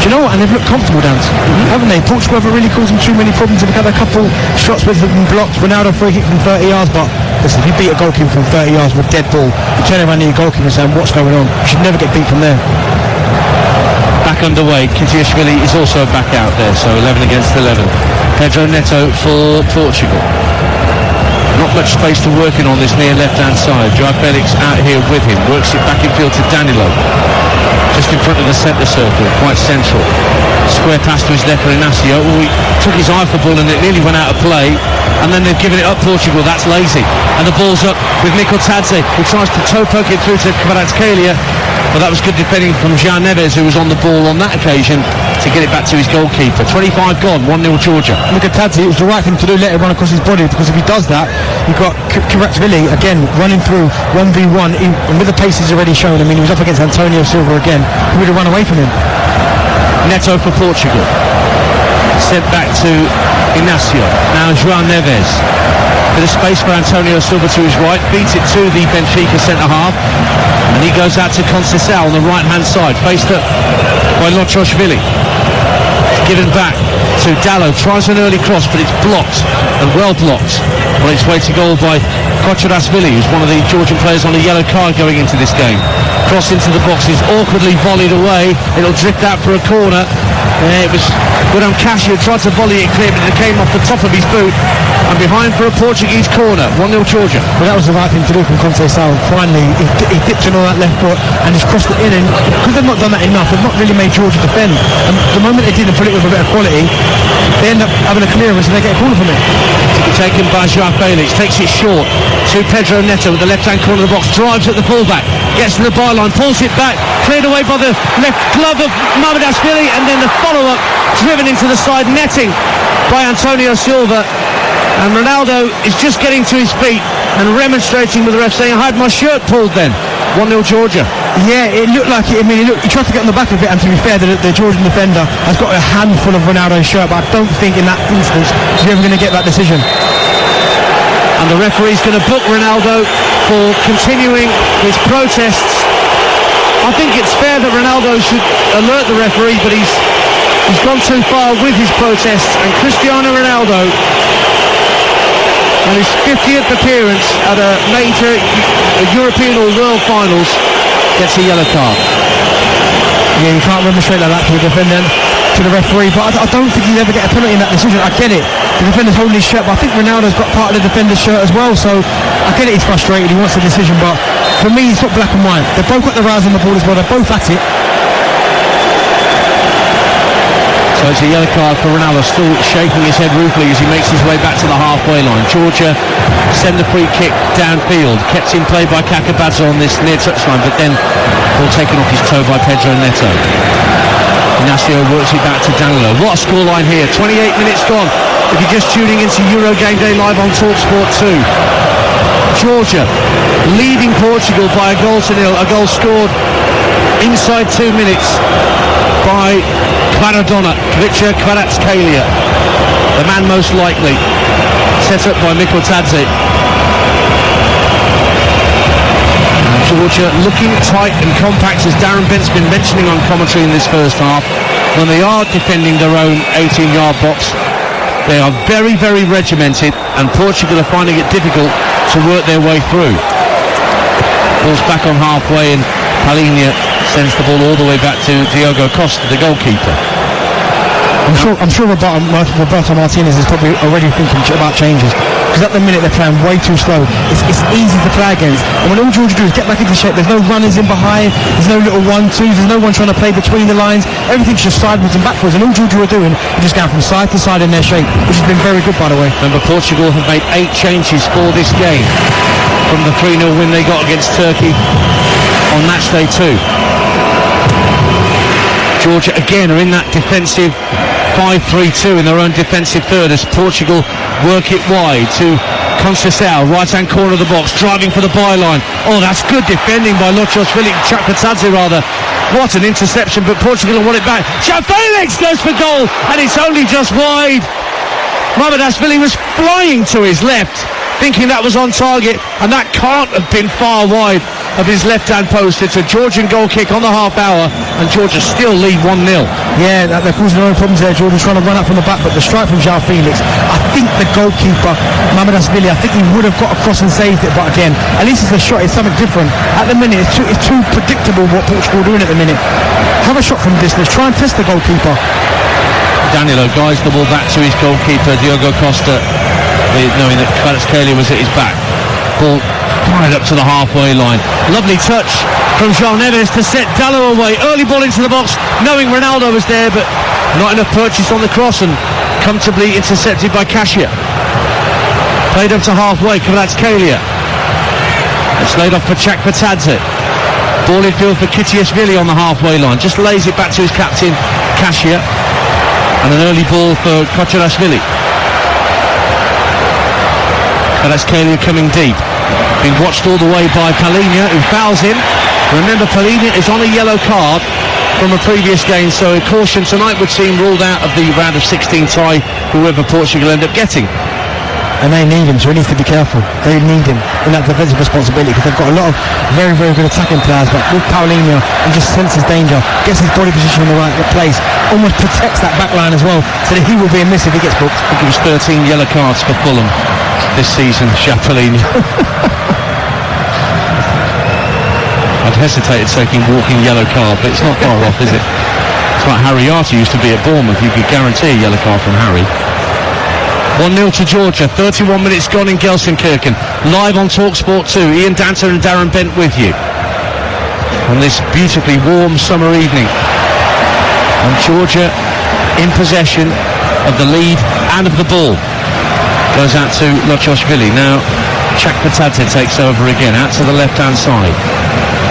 Do you know what? And they've looked comfortable, Dan, haven't they? Portugal haven't really caused them too many problems. They've had a couple shots where they've been blocked. Ronaldo free kick from 30 yards, but listen, if you beat a goalkeeper from 30 yards with a dead ball, you turn around to your goalkeeper and say, what's going on? You should never get beat from there. Back underway. Kitiashvili is also back out there, so 11 against 11. Pedro Neto for Portugal. Not much space to work in on this near left-hand side. João Felix out here with him. Works it back in field to Danilo. Just in front of the centre circle, quite central. Square pass to his left for Inacio. Oh, he took his eye off the ball and it nearly went out of play. And then they've given it up, Portugal. That's lazy. And the ball's up with Mikotadze, who tries to toe poke it through to Kvaratskhelia. But that was good defending from João Neves, who was on the ball on that occasion to get it back to his goalkeeper. 25 gone, 1-0 Georgia. Mikotadze, it was the right thing to do, let it run across his body, because if he does that, you've got Kvaratskhelia again running through 1v1, and with the pace he's already shown. I mean, he was up against Antonio Silva again. He would have run away from him. Neto for Portugal. Sent back to Inacio. Now João Neves. Bit of space for Antonio Silva to his right. Feeds it to the Benfica centre-half. And he goes out to Conceição on the right-hand side. Faced up by Lochoshvili. Given back to Dallo. Tries an early cross, but it's blocked. And well blocked. On its way to goal by Kochorashvili, who's one of the Georgian players on a yellow card going into this game. Cross into the box is awkwardly volleyed away. It'll drift out for a corner. And it's going to be Yeah, it was William Casio tried to volley it clear, but it came off the top of his boot and behind for a Portuguese corner. 1-0 Georgia. Well, that was the right thing to do from Conceição. Finally, he dipped in on that left foot and just crossed it in. And because they've not done that enough, they've not really made Georgia defend. And the moment they did and put it with a bit of quality, they end up having a clearance and they get a corner from it. Taken by João Felix, takes it short to Pedro Neto with the left-hand corner of the box, drives at the fullback, gets to the byline, pulls it back, cleared away by the left glove of Mamardashvili, and then the follow-up driven into the side netting by Antonio Silva. And Ronaldo is just getting to his feet and remonstrating with the ref, saying, I had my shirt pulled then. 1-0 Georgia. Yeah, it looked like it. I mean, he tried to get on the back of it, and to be fair, the Georgian defender has got a handful of Ronaldo's shirt, but I don't think in that instance he's ever going to get that decision. And the referee's going to book Ronaldo for continuing his protests. I think it's fair that Ronaldo should alert the referee, but he's gone too far with his protests, and Cristiano Ronaldo, on his 50th appearance at a major European or World Finals, gets a yellow card. Yeah, you can't remonstrate like that to a defender, to the referee, but I don't think he'll ever get a penalty in that decision. I get it, the defender's holding his shirt, but I think Ronaldo's got part of the defender's shirt as well, so I get it, he's frustrated, he wants a decision, but for me it's not black and white. They've both got their eyes on the ball as well, they're both at it. So it's a yellow card for Ronaldo, still shaking his head ruefully as he makes his way back to the halfway line. Georgia send the free kick downfield, kept in play by Kakabadze on this near touchline, but then ball taken off his toe by Pedro Neto. Ignacio works it back to Danilo. What a scoreline here, 28 minutes gone. If you're just tuning into Euro Game Day live on TalkSport 2. Georgia leading Portugal by a goal to nil, a goal scored inside 2 minutes by Kvaratskhelia, Kvaratskhelia, the man most likely, set up by Mikotadze. Georgia looking tight and compact, as Darren Bent's been mentioning on commentary in this first half. When they are defending their own 18-yard box, they are very, very regimented, and Portugal are finding it difficult to work their way through. Ball's back on halfway, and Palhinha sends the ball all the way back to Diogo Costa, the goalkeeper. I'm sure Roberto Martinez is probably already thinking about changes, because at the minute they're playing way too slow. It's easy to play against, and when all Georgia do is get back into shape, there's no runners in behind, there's no little 1-2s, there's no one trying to play between the lines. Everything's just sideways and backwards, and all Georgia are doing is just going from side to side in their shape, which has been very good, by the way. Remember, Portugal have made 8 changes for this game from the 3-0 win they got against Turkey on match day 2. Georgia again are in that defensive 5-3-2 in their own defensive third, as Portugal work it wide to Conceição, right-hand corner of the box, driving for the byline. Oh, that's good defending by Chakvatadze rather. What an interception, but Portugal will want it back. João Felix goes for goal, and it's only just wide. Mamardashvili was flying to his left, thinking that was on target, and that can't have been far wide of his left-hand post. It's a Georgian goal kick on the half hour, and Georgia still lead 1-0. Yeah, they're causing their own problems there. Georgia's trying to run up from the back, but the strike from João Felix, I think the goalkeeper, Mamardashvili, I think he would have got across and saved it, but again, at least it's a shot, it's something different. At the minute, it's too predictable what Portugal are doing at the minute. Have a shot from distance, try and test the goalkeeper. Danilo guides the ball back to his goalkeeper, Diogo Costa, knowing that Kvaratskhelia was at his back. Ball fired up to the halfway line. Lovely touch from João Neves to set Dallo away. Early ball into the box, knowing Ronaldo was there, but not enough purchase on the cross, and comfortably intercepted by Casio. Played up to halfway, Kvaratskhelia. It's laid off for Chakvatadze. Ball in field for Kitiashvili on the halfway line. Just lays it back to his captain, Casio. And an early ball for Kocharashvili. Kvaratskhelia coming deep. Being watched all the way by Palhinha, who fouls him. Remember, Palhinha is on a yellow card from a previous game, so a caution tonight would seem ruled out of the round of 16 tie, whoever Portugal end up getting. And they need him, so he needs to be careful. They need him in that defensive responsibility, because they've got a lot of very, very good attacking players, but with Paulinho, he just senses danger, gets his body position in the right place, almost protects that back line as well, so that he will be a miss if he gets booked. I think it was 13 yellow cards for Fulham this season, Paulinho. I'd hesitated taking walking yellow card, but it's not far off, is it? It's like Harry Arter used to be at Bournemouth. You could guarantee a yellow card from Harry. 1-0 to Georgia, 31 minutes gone in Gelsenkirchen. Live on TalkSport 2, Ian Danter and Darren Bent with you on this beautifully warm summer evening. And Georgia in possession of the lead and of the ball. Goes out to Lochoshvili. Now Chakvatadze takes over again, out to the left-hand side.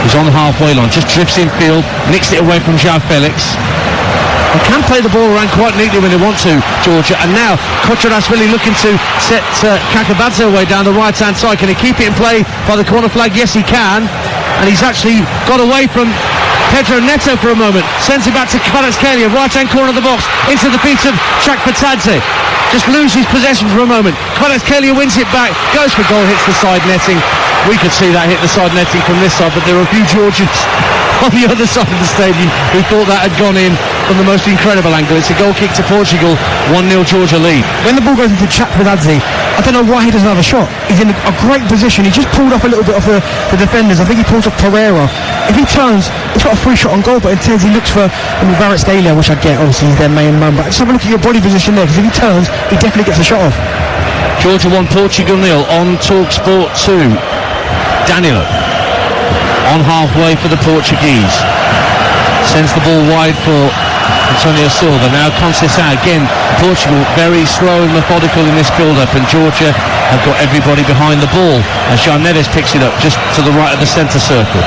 He's on the halfway line, just drifts in field, nicks it away from João Felix. They can play the ball around quite neatly when they want to, Georgia. And now Kochorashvili looking to set Kakabadze away down the right-hand side. Can he keep it in play by the corner flag? Yes, he can. And he's actually got away from Pedro Neto for a moment. Sends it back to Kvaratskhelia, right-hand corner of the box, into the feet of Chakvatadze. Just loses possession for a moment. Kvaratskhelia wins it back, goes for goal, hits the side netting. We could see that hit the side netting from this side, but there were a few Georgians on the other side of the stadium who thought that had gone in from the most incredible angle. It's a goal kick to Portugal, 1-0 Georgia lead. When the ball goes into Chakvatadze, I don't know why he doesn't have a shot. He's in a great position. He just pulled off a little bit of the defenders. I think he pulls off Pereira. If he turns, he's got a free shot on goal, but instead he looks for Kvaratskhelia, which I get, obviously he's their main man, but just have a look at your body position there, because if he turns, he definitely gets a shot off. Georgia 1, Portugal 0 on TalkSport 2. Danilo on halfway for the Portuguese, sends the ball wide for Antonio Silva. Now Conceição again. Portugal very slow and methodical in this build-up, and Georgia have got everybody behind the ball as João Neves picks it up just to the right of the centre circle.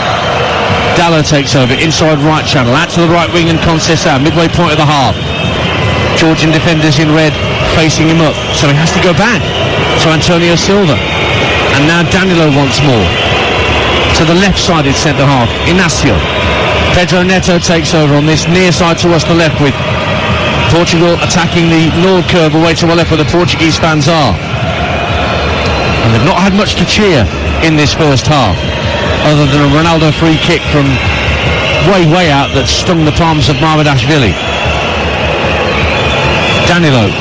Dallo takes over inside right channel, out to the right wing, and Conceição midway point of the half. Georgian defenders in red facing him up, so he has to go back to Antonio Silva. And now Danilo once more to the left-sided centre-half, Inácio. Pedro Neto takes over on this near side towards the left, with Portugal attacking the Nord curve away to the left where the Portuguese fans are. And they've not had much to cheer in this first half, other than a Ronaldo free kick from way out that stung the palms of Mamardashvili. Danilo.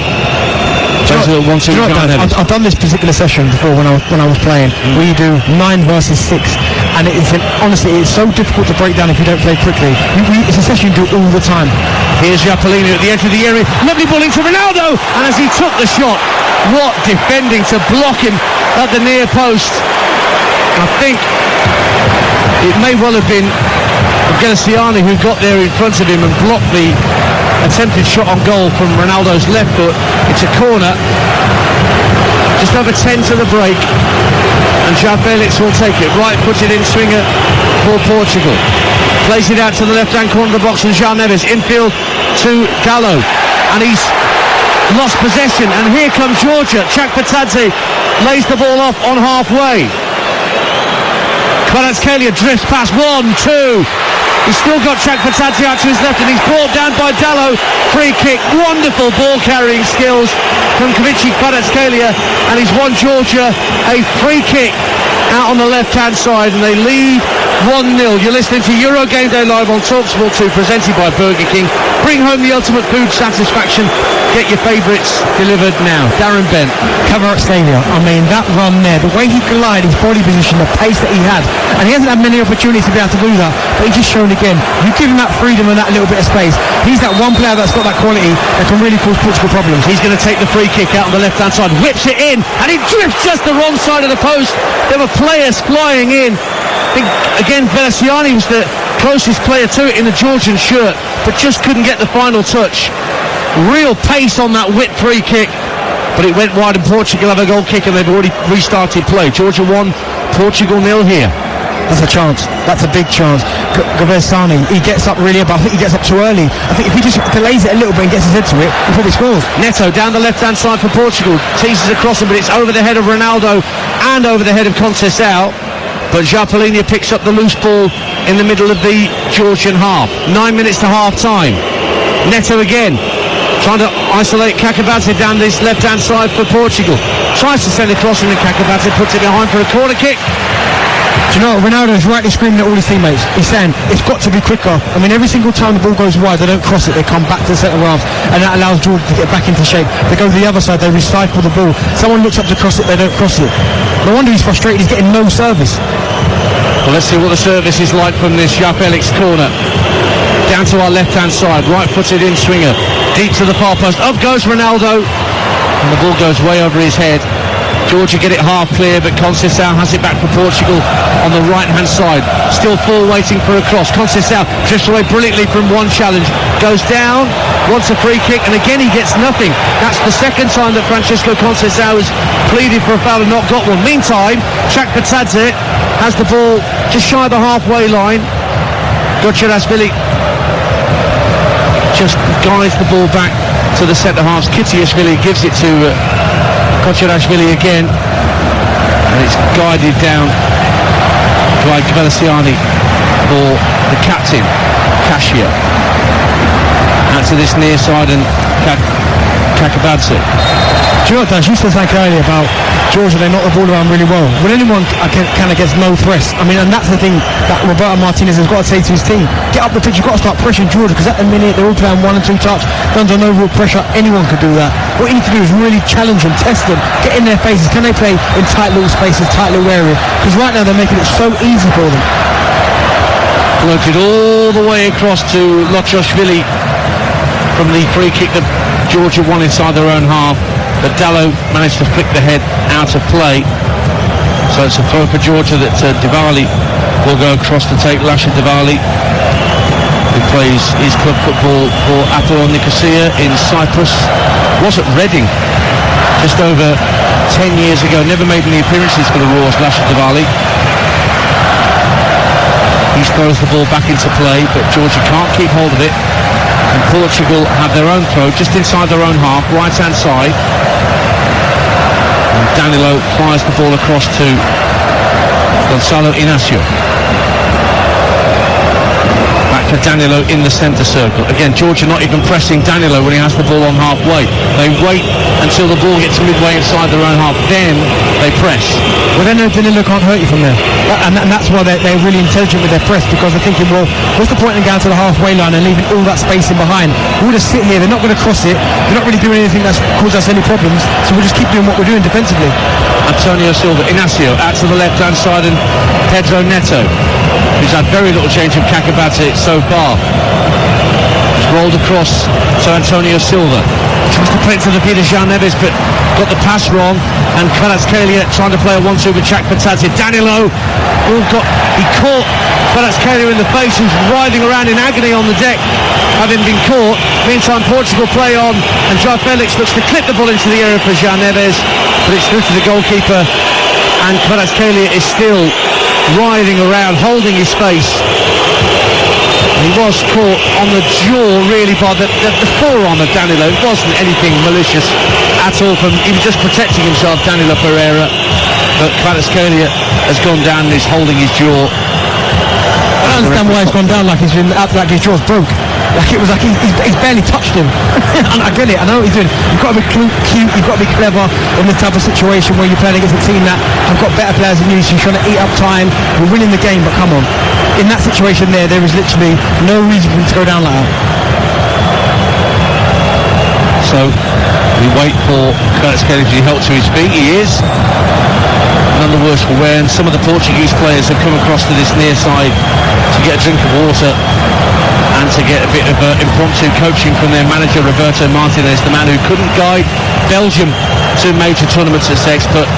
I've done this particular session before when I was playing. We do 9 versus 6, and honestly it's so difficult to break down if you don't play quickly. It's a session you do all the time. Here's Japolini at the edge of the area, lovely ball into Ronaldo, and as he took the shot, what defending to block him at the near post. I think it may well have been Gelasiani who got there in front of him and blocked the attempted shot on goal from Ronaldo's left foot. It's a corner, just over 10 to the break, and João Felix will take it. Right footed in swinger for Portugal, plays it out to the left hand corner of the box, and João Neves infield to Gallo, and he's lost possession, and here comes Georgia. Chakvatadze lays the ball off on halfway. Kvaratskhelia drifts past 1, 2. He's still got Chakvatadze out to his left, and he's brought down by Dallo. Free kick, wonderful ball carrying skills from Kvaratskhelia, and he's won Georgia a free kick out on the left hand side, and they lead 1-0. You're listening to Euro Game Day live on TalkSport 2, presented by Burger King. Bring home the ultimate food satisfaction. Get your favourites delivered now. Darren Bent. Kvaratskhelia, I mean, that run there, the way he glided, his body position, the pace that he had, and he hasn't had many opportunities to be able to do that, but he's just shown again, you give him that freedom and that little bit of space, he's that one player that's got that quality that can really cause Portugal problems. He's going to take the free kick out on the left hand side, whips it in, and he drifts just the wrong side of the post. There were players flying in. I think again Velesiani was the closest player to it in the Georgian shirt, but just couldn't get the final touch. Real pace on that whip free kick, but it went wide, and Portugal have a goal kick, and they've already restarted play. Georgia 1, Portugal 0 here. That's a chance. That's a big chance. Gaversani, he gets up really, but I think he gets up too early. I think if he just delays it a little bit and gets his head to it, he probably scores. Neto down the left-hand side for Portugal. Teases across him, but it's over the head of Ronaldo and over the head of Conceição. But Japolini picks up the loose ball in the middle of the Georgian half. 9 minutes to half-time. Neto again, trying to isolate Kakabadze down this left-hand side for Portugal. Tries to send it across, and then Kakabadze puts it behind for a corner kick. Do you know what? Ronaldo's rightly screaming at all his teammates. He's saying, it's got to be quicker. I mean, every single time the ball goes wide, they don't cross it, they come back to the centre half, and that allows Georgia to get back into shape. They go to the other side, they recycle the ball. Someone looks up to cross it, they don't cross it. No wonder he's frustrated, he's getting no service. Well, let's see what the service is like from this João Felix corner. Down to our left-hand side, right-footed in-swinger, deep to the far post. Up goes Ronaldo, and the ball goes way over his head. Georgia get it half clear, but Conceição has it back for Portugal on the right-hand side. Still full waiting for a cross. Conceição drifts away brilliantly from one challenge. Goes down, wants a free kick, and again he gets nothing. That's the second time that Francisco Conceição has pleaded for a foul and not got one. Meantime, Chakvetadze has the ball just shy of the halfway line. Gocirashvili just guides the ball back to the centre halves. Kitiashvili gives it to Gocirashvili again, and it's guided down by Kvaratskhelia for the captain, Kashia. Out to this near side, and Kakabadze. Do you know what, Daz? You said something earlier about Georgia, they knock the ball around really well. When anyone kind of gets no press, I mean, and that's the thing that Roberto Martinez has got to say to his team. Get up the pitch, you've got to start pressuring Georgia, because at the minute they're all playing 1 and 2 touch, under no real pressure. Anyone could do that. What you need to do is really challenge them, test them, get in their faces. Can they play in tight little spaces, tight little areas? Because right now they're making it so easy for them. Floated all the way across to Lochoshvili from the free kick that Georgia won inside their own half. But Dallo managed to flick the head out of play. So it's a throw for Georgia that Diwali will go across to take. Lasha Diwali, who plays his club football for Apoel Nicosia in Cyprus, was at Reading just over 10 years ago, never made any appearances for the Roars. Lasha Diwali, he throws the ball back into play, but Georgia can't keep hold of it, and Portugal have their own throw just inside their own half, right hand side. And Danilo fires the ball across to Gonzalo Inacio. Back for Danilo in the centre circle. Again, Georgia not even pressing Danilo when he has the ball on halfway. They wait until the ball gets midway inside their own half, then they press. Well, then Danilo can't hurt you from there, and that's why they're really intelligent with their press, because they're thinking, well, what's the point in going to the halfway line and leaving all that space in behind? We'll just sit here, they're not going to cross it, they're not really doing anything that's caused us any problems, so we'll just keep doing what we're doing defensively. Antonio Silva, Inacio out to the left hand side, and Pedro Neto, who's had very little change from Kakabadze so far. He's rolled across to Antonio Silva. Tries to play it to the feet of Jean Neves, but got the pass wrong, and Kvaratskhelia trying to play a 1-2 with Chakvetadze. Danilo, he caught Kvaratskhelia in the face, who's writhing around in agony on the deck, having been caught. Meantime, Portugal play on, and João Felix looks to clip the ball into the area for Jean Neves, but it's through to the goalkeeper, and Kvaratskhelia is still writhing around, holding his face. He was caught on the jaw, really, by the forearm of Danilo. It wasn't anything malicious at all. He was just protecting himself, Danilo Pereira. But Kvaratskhelia has gone down and is holding his jaw. I don't understand why he's gone down like he's been like his jaw's broke. Like it was like he's barely touched him. And I get it, I know what he's doing. You've got to be cute, you've got to be clever in this type of situation where you're playing against a team that have got better players than you, so you're trying to eat up time. You're winning the game, but come on. In that situation there is literally no reason for him to go down like that. So we wait for Kvaratskhelia to be helped to his feet. He is none the worse for wear, and some of the Portuguese players have come across to this near side to get a drink of water and to get a bit of impromptu coaching from their manager Roberto Martinez, the man who couldn't guide Belgium to major tournaments at Sex, but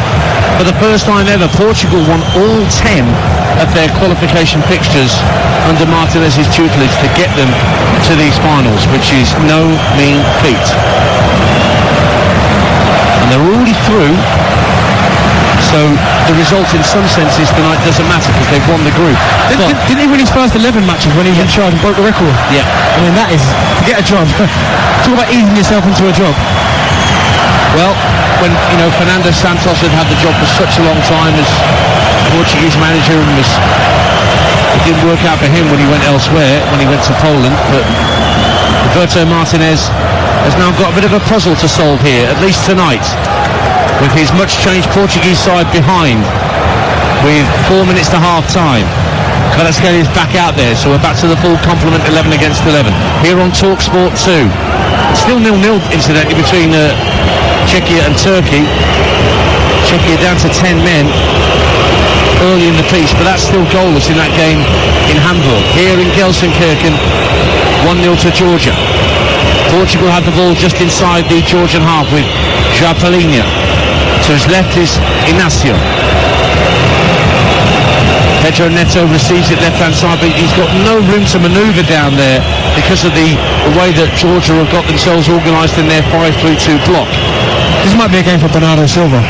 for the first time ever Portugal won all 10 of their qualification fixtures under Martinez's tutelage to get them to these finals, which is no mean feat. And they're already through, so the result in some senses tonight doesn't matter because they've won the group. Didn't he win his first 11 matches when he was in charge and broke the record? Yeah. I mean, that is, to get a job. Talk about easing yourself into a job. Well, when Fernando Santos had had the job for such a long time as Portuguese manager, and it didn't work out for him when he went elsewhere, when he went to Poland, but Roberto Martinez has now got a bit of a puzzle to solve here, at least tonight, with his much changed Portuguese side behind, with 4 minutes to half time. Kvaratskhelia is back out there, so we're back to the full complement 11 against 11 here on TalkSport 2. Still 0-0 incidentally between Czechia and Turkey. Czechia down to 10 men early in the piece, but that's still goalless in that game in Hamburg. Here in Gelsenkirchen, 1-0 to Georgia. Portugal have the ball just inside the Georgian half with Jarpalinia. To his left is Inacio. Pedro Neto receives it left-hand side, but he's got no room to manoeuvre down there because of the way that Georgia have got themselves organised in their 5-3-2 block. This might be a game for Bernardo Silva.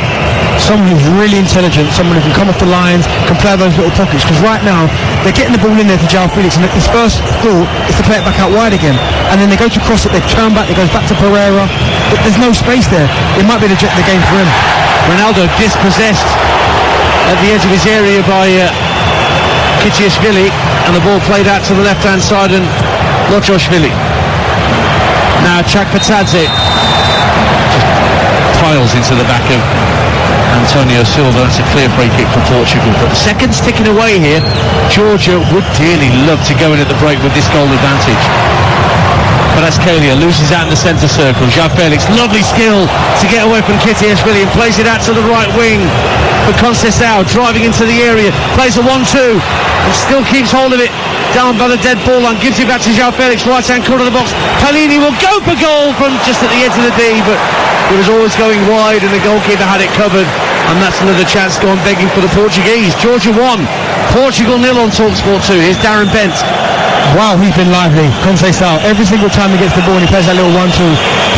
Someone who's really intelligent, someone who can come off the lines, can play those little pockets, because right now they're getting the ball in there to João Felix, and his first thought is to play it back out wide again, and then they go to cross it, they turn back, it goes back to Pereira, but there's no space there. It might be the game for him. Ronaldo dispossessed at the edge of his area by Kiciashvili, and the ball played out to the left-hand side, and Lochoshvili. Now Chakpatadze just piles into the back of Antonio Silva. That's a clear free kick for Portugal, but the seconds ticking away here. Georgia would dearly love to go in at the break with this goal advantage. Kvaratskhelia loses out in the centre circle. João Felix, lovely skill to get away from Kiciashvili and plays it out to the right wing for Conceição, driving into the area, plays a 1-2 and still keeps hold of it down by the dead ball line, gives it back to João Felix, right hand corner of the box. Palini will go for goal from just at the edge of the D, but it was always going wide and the goalkeeper had it covered, and that's another chance gone begging for the Portuguese. Georgia 1, Portugal 0 on TalkSport 2. Here's Darren Bent. Wow, he's been lively. Conceição, every single time he gets the ball and he plays that little 1-2,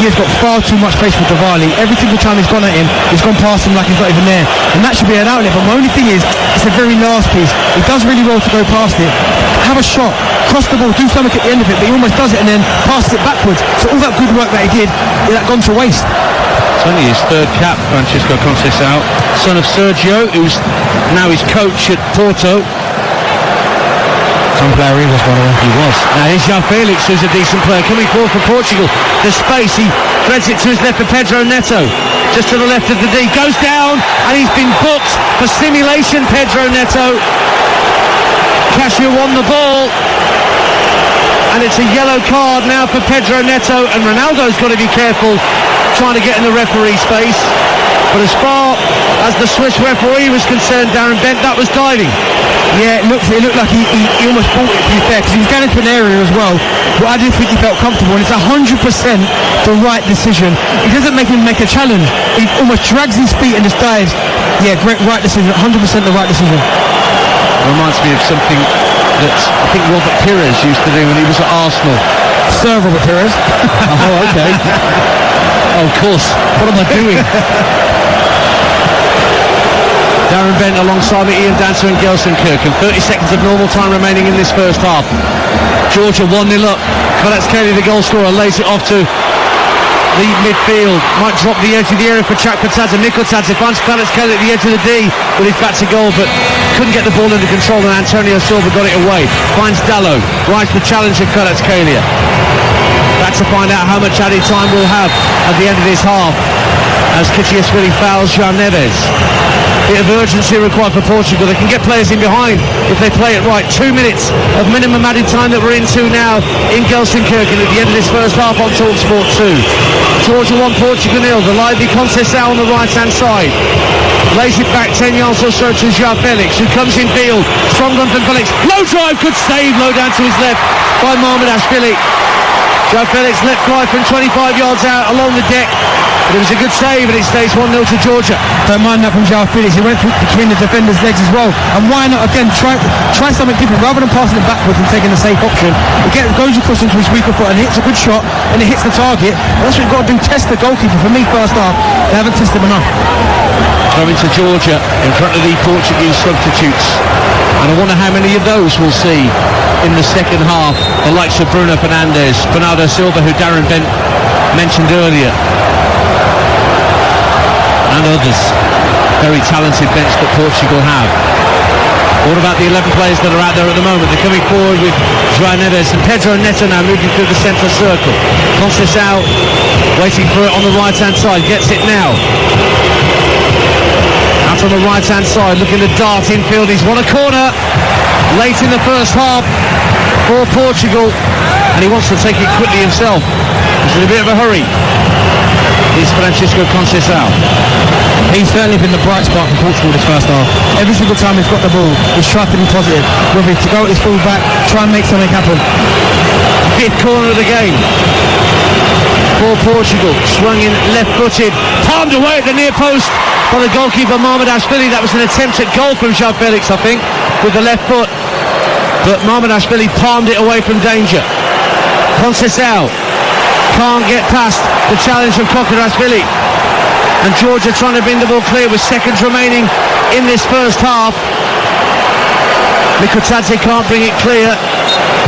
he has got far too much space for Diwali. Every single time he's gone at him, he's gone past him like he's not even there, and that should be an outlet. But my only thing is, it's a very last piece. He does really well to go past it, have a shot, cross the ball, do something at the end of it, but he almost does it and then passes it backwards. So all that good work that he did, that gone to waste. It's only his third cap, Francisco Conceição, son of Sergio, who's now his coach at Porto. Some player he was, by the way. He was. Now here's João Felix, who's a decent player, coming forward for Portugal. The space, he threads it to his left for Pedro Neto. Just to the left of the D, goes down, and he's been booked for simulation, Pedro Neto. Casio won the ball, and it's a yellow card now for Pedro Neto, and Ronaldo's got to be careful trying to get in the referee space. But as far as the Swiss referee was concerned, Darren Bent, that was diving. Yeah, it looked like he almost bought it, to be fair, because he was going into an area as well where I didn't think he felt comfortable, and it's 100% the right decision. He doesn't make him make a challenge. He almost drags his feet and just dives. Yeah, great, right decision, 100% the right decision. Reminds me of something that I think Robert Pires used to do when he was at Arsenal. Sir Robert Pires. Oh, okay. Oh, of course. What am I doing? Darren Bent alongside with Ian Dancer and Gelsenkirchen. 30 seconds of normal time remaining in this first half. Georgia 1-0 up. Kvaratskhelia, the goal scorer, lays it off to the midfield. Might drop the edge of the area for Chakpatadze. Mikotadze finds Kvaratskhelia at the edge of the D with his back to goal, but couldn't get the ball under control, and Antonio Silva got it away. Finds Dallo, rides the challenge of Kvaratskhelia. Back to find out how much added time we'll have at the end of this half as Kiciashvili fouls João Neves. Bit of urgency required for Portugal. They can get players in behind if they play it right. 2 minutes of minimum added time that we're into now in Gelsenkirchen at the end of this first half on TalkSport 2. Georgia 1, Portugal 0. The lively Conceição on the right hand side. Lays it back 10 yards or so to João Felix, who comes in field. Strong run from Felix. Low drive, good save, low down to his left by Mamardashvili. João Felix let fly from 25 yards out along the deck. But it was a good save, and it stays 1-0 to Georgia. Don't mind that from João Felix. He went between the defenders' legs as well. And why not, again, try something different. Rather than passing it backwards and taking the safe option, it goes across into his weaker foot and hits a good shot, and it hits the target. And that's what you've got to do, test the goalkeeper. For me, first half, they haven't tested him enough. Coming to Georgia in front of the Portuguese substitutes. And I wonder how many of those we'll see in the second half. The likes of Bruno Fernandes, Bernardo Silva, who Darren Bent mentioned earlier, and others. Very talented bench that Portugal have. What about the 11 players that are out there at the moment? They're coming forward with João Neves and Pedro Neto now moving through the centre circle. Conceição waiting for it on the right hand side, gets it now. Out on the right hand side, looking to dart infield. He's won a corner late in the first half for Portugal, and he wants to take it quickly himself. He's in a bit of a hurry. Here's Francisco Conceição. He's certainly been the bright spark for Portugal this first half. Every single time he's got the ball, he's tried to be positive. Whether it's to go at his full back, try and make something happen. Fifth corner of the game for Portugal. Swung in left-footed, palmed away at the near post by the goalkeeper Mamardashvili. That was an attempt at goal from João Felix, I think, with the left foot. But Mamardashvili palmed it away from danger. Conceição can't get past the challenge of Kokorashvili. And Georgia trying to bring the ball clear with seconds remaining in this first half. Mikotadze can't bring it clear.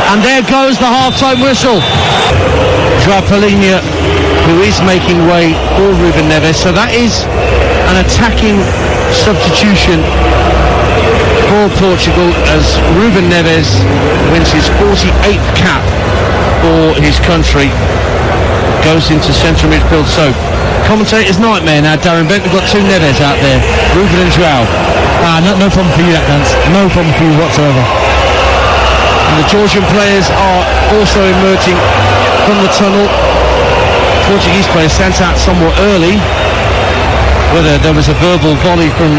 And there goes the half-time whistle. João Palhinha, who is making way for Ruben Neves. So that is an attacking substitution for Portugal as Ruben Neves wins his 48th cap for his country. Goes into central midfield. So commentator's nightmare now, Darren Bent. We've got two Neves out there, Ruben and João. No problem for you, that dance. No problem for you whatsoever. And the Georgian players are also emerging from the tunnel. Portuguese players sent out somewhat early. Whether there was a verbal volley from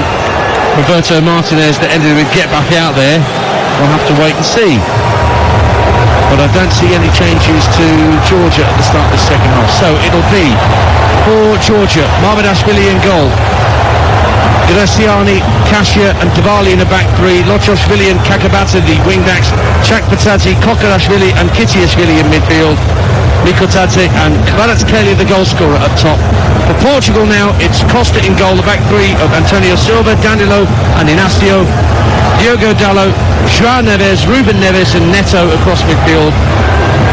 Roberto Martinez that ended with get back out there, we'll have to wait and see. But I don't see any changes to Georgia at the start of the second half. So it'll be for Georgia, Mamardashvili in goal, Graciani, Kasia and Dybala in the back three, Lochoshvili and Kakabata the wing backs, Chakpatadze, Kokorashvili and Kitiashvili in midfield, Mikotadze and Kvaratskhelia the goal scorer up top. For Portugal now, it's Costa in goal, the back three of Antonio Silva, Danilo and Inacio, Diogo Dalot, João Neves, Ruben Neves and Neto across midfield,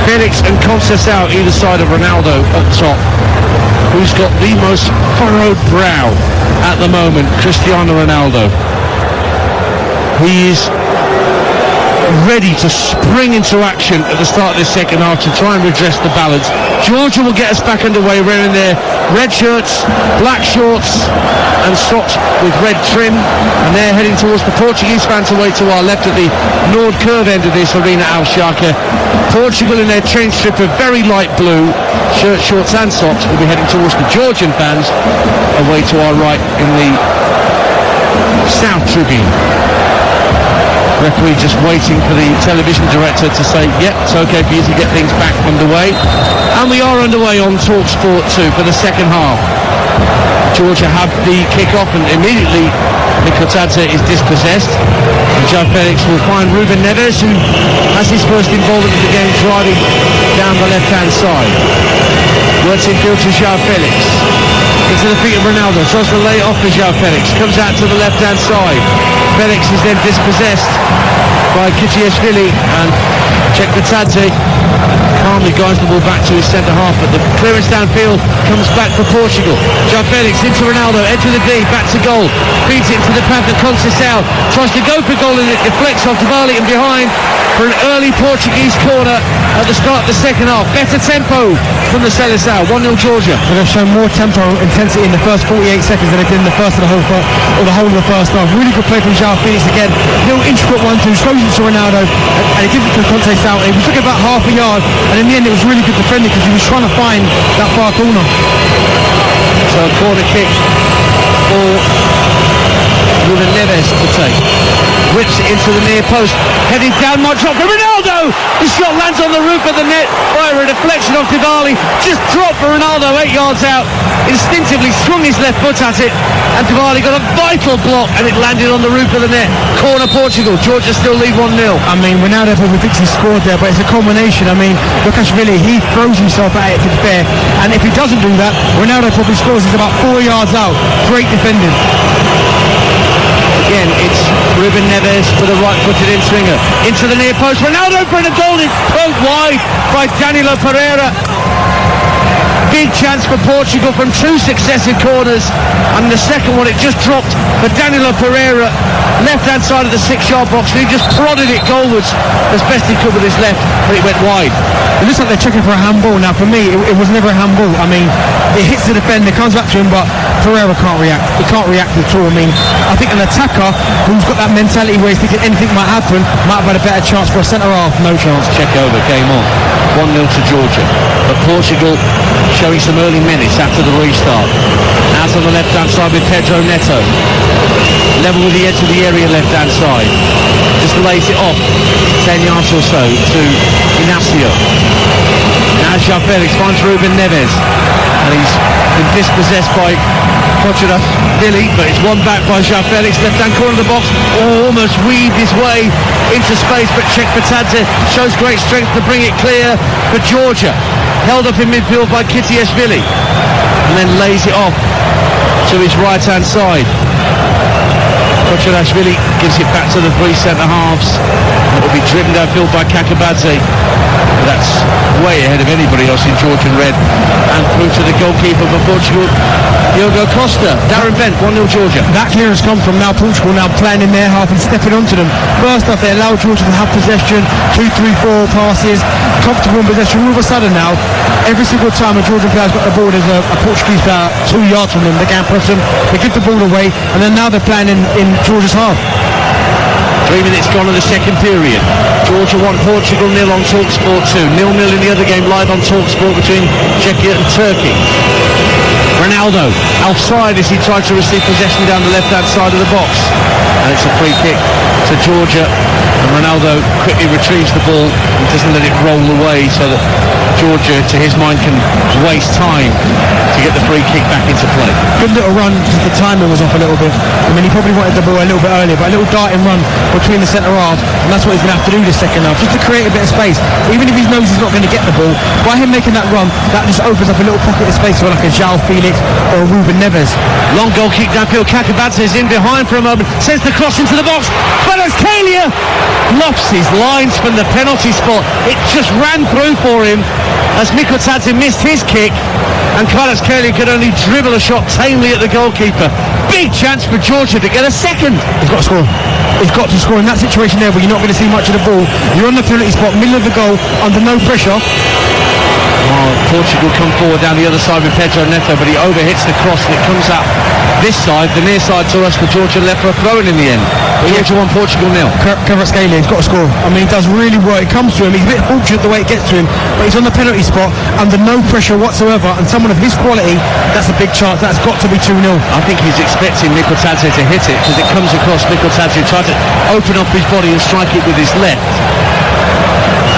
Felix and Conceição either side of Ronaldo up top. Who's got the most furrowed brow at the moment? Cristiano Ronaldo. He is ready to spring into action at the start of this second half to try and redress the balance. Georgia will get us back underway wearing their red shirts, black shorts and socks with red trim, and they're heading towards the Portuguese fans away to our left at the Nord curve end of this arena Al Sharka. Portugal in their train strip of very light blue shirt, shorts and socks will be heading towards the Georgian fans away to our right in the South Tribune. Referee just waiting for the television director to say, yep, it's okay for you to get things back underway. And we are underway on TalkSport 2 for the second half. Georgia have the kick-off and immediately Mikotadze is dispossessed. And João Felix will find Ruben Neves, who has his first involvement in the game, driving down the left-hand side. Works in field to João Felix. Into the feet of Ronaldo, tries to lay it off to João Felix, comes out to the left-hand side. Felix is then dispossessed by Kitiashvili and Chekvatadze calmly guides the ball back to his centre half, but the clearance downfield comes back for Portugal. João Felix into Ronaldo, edge of the D, back to goal, feeds it into the path of Conceição, tries to go for goal and it deflects off Dybala and behind for an early Portuguese corner at the start of the second half. Better tempo from the Seleção, 1-0 Georgia. They've shown more tempo and intensity in the first 48 seconds than they did in the first of the whole of the first half. Really good play from João Felix again. Little intricate 1-2, throws it to Ronaldo and he gives it to Conceição. He took about half a yard and in the end it was really good defending because he was trying to find that far corner. So a corner kick for Ruben Neves to take. Whips it into the near post, heading down, might drop for Ronaldo! The shot lands on the roof of the net via a deflection of Dybala. Just dropped for Ronaldo 8 yards out. Instinctively swung his left foot at it and Dybala got a vital block and it landed on the roof of the net. Corner Portugal, Georgia still lead 1-0. I mean, Ronaldo probably thinks he scored there, but it's a combination. I mean, Lukashvili, he throws himself at it to be fair, and if he doesn't do that, Ronaldo probably scores. He's about 4 yards out. Great defending. Again, it's Ruben Neves for the right-footed in-swinger. Into the near post, Ronaldo for the goal, it's poked wide by Danilo Pereira. Big chance for Portugal from two successive corners, and the second one it just dropped for Danilo Pereira, left-hand side of the 6-yard box, and he just prodded it goalwards as best he could with his left, but it went wide. It looks like they're checking for a handball. Now for me, it was never a handball. I mean, it hits the defender, comes back to him, but Pereira can't react. He can't react at all. I mean, I think an attacker who's got that mentality where he's thinking anything might happen might have had a better chance. For a centre half, no chance. Check over, game on. 1-0 to Georgia. But Portugal showing some early minutes after the restart. Out on the left-hand side with Pedro Neto. Level with the edge of the area left-hand side. Just lays it off 10 yards or so to Ignacio. Now João Felix finds Ruben Neves. And he's been dispossessed by Portugal Billy, but it's won back by João Felix. Left-hand corner of the box. Almost weaved his way into space, but Chekfatadze shows great strength to bring it clear for Georgia. Held up in midfield by Kitiashvili. And then lays it off to his right-hand side. Kochirashvili gives it back to the three centre-halves. It will be driven downfield by Kakabadze. That's way ahead of anybody else in Georgian red. And through to the goalkeeper for Portugal, Diogo Costa. Darren Bent, 1-0 Georgia. That clearance comes from now Portugal now playing in their half and stepping onto them. First off, they allow Georgia to have possession, 2-3-4 passes, comfortable in possession. All of a sudden now, every single time a Georgian player's got the ball, there's a Portuguese player 2 yards from them. They can't press them, they give the ball away, and then now they're playing in Georgia's half. 3 minutes gone in the second period. Georgia 1, Portugal 0 on TalkSport 2. 0-0 in the other game live on TalkSport between Czechia and Turkey. Ronaldo outside as he tried to receive possession down the left-hand side of the box. And it's a free kick to Georgia. And Ronaldo quickly retrieves the ball and doesn't let it roll away so that Georgia, to his mind, can waste time to get the free kick back into play. Good little run, just the timing was off a little bit. I mean, he probably wanted the ball a little bit earlier, but a little darting run between the centre halves, and that's what he's going to have to do this second half, just to create a bit of space. Even if he knows he's not going to get the ball, by him making that run, that just opens up a little pocket of space for like a João Felix or a Ruben Neves. Long goal kick downfield. Kakabadze is in behind for a moment, sends the cross into the box. Kvaratskhelia flops his lines from the penalty spot. It just ran through for him as Mikotadze missed his kick, and Kvaratskhelia could only dribble a shot tamely at the goalkeeper. Big chance for Georgia to get a second. He's got to score. He's got to score in that situation there where you're not going to see much of the ball. You're on the penalty spot, middle of the goal, under no pressure. Portugal come forward down the other side with Pedro Neto, but he overhits the cross and it comes up this side, the near side to us, for Georgia left for a throw-in in the end. Georgia 1, Portugal 0. Kvaratskhelia, he's got to score. I mean, he does really well. It comes to him. He's a bit fortunate the way it gets to him, but he's on the penalty spot under no pressure whatsoever, and someone of his quality, that's a big chance. That's got to be 2-0. I think he's expecting Mikotadze to hit it because it comes across Mikotadze, tried to open up his body and strike it with his left.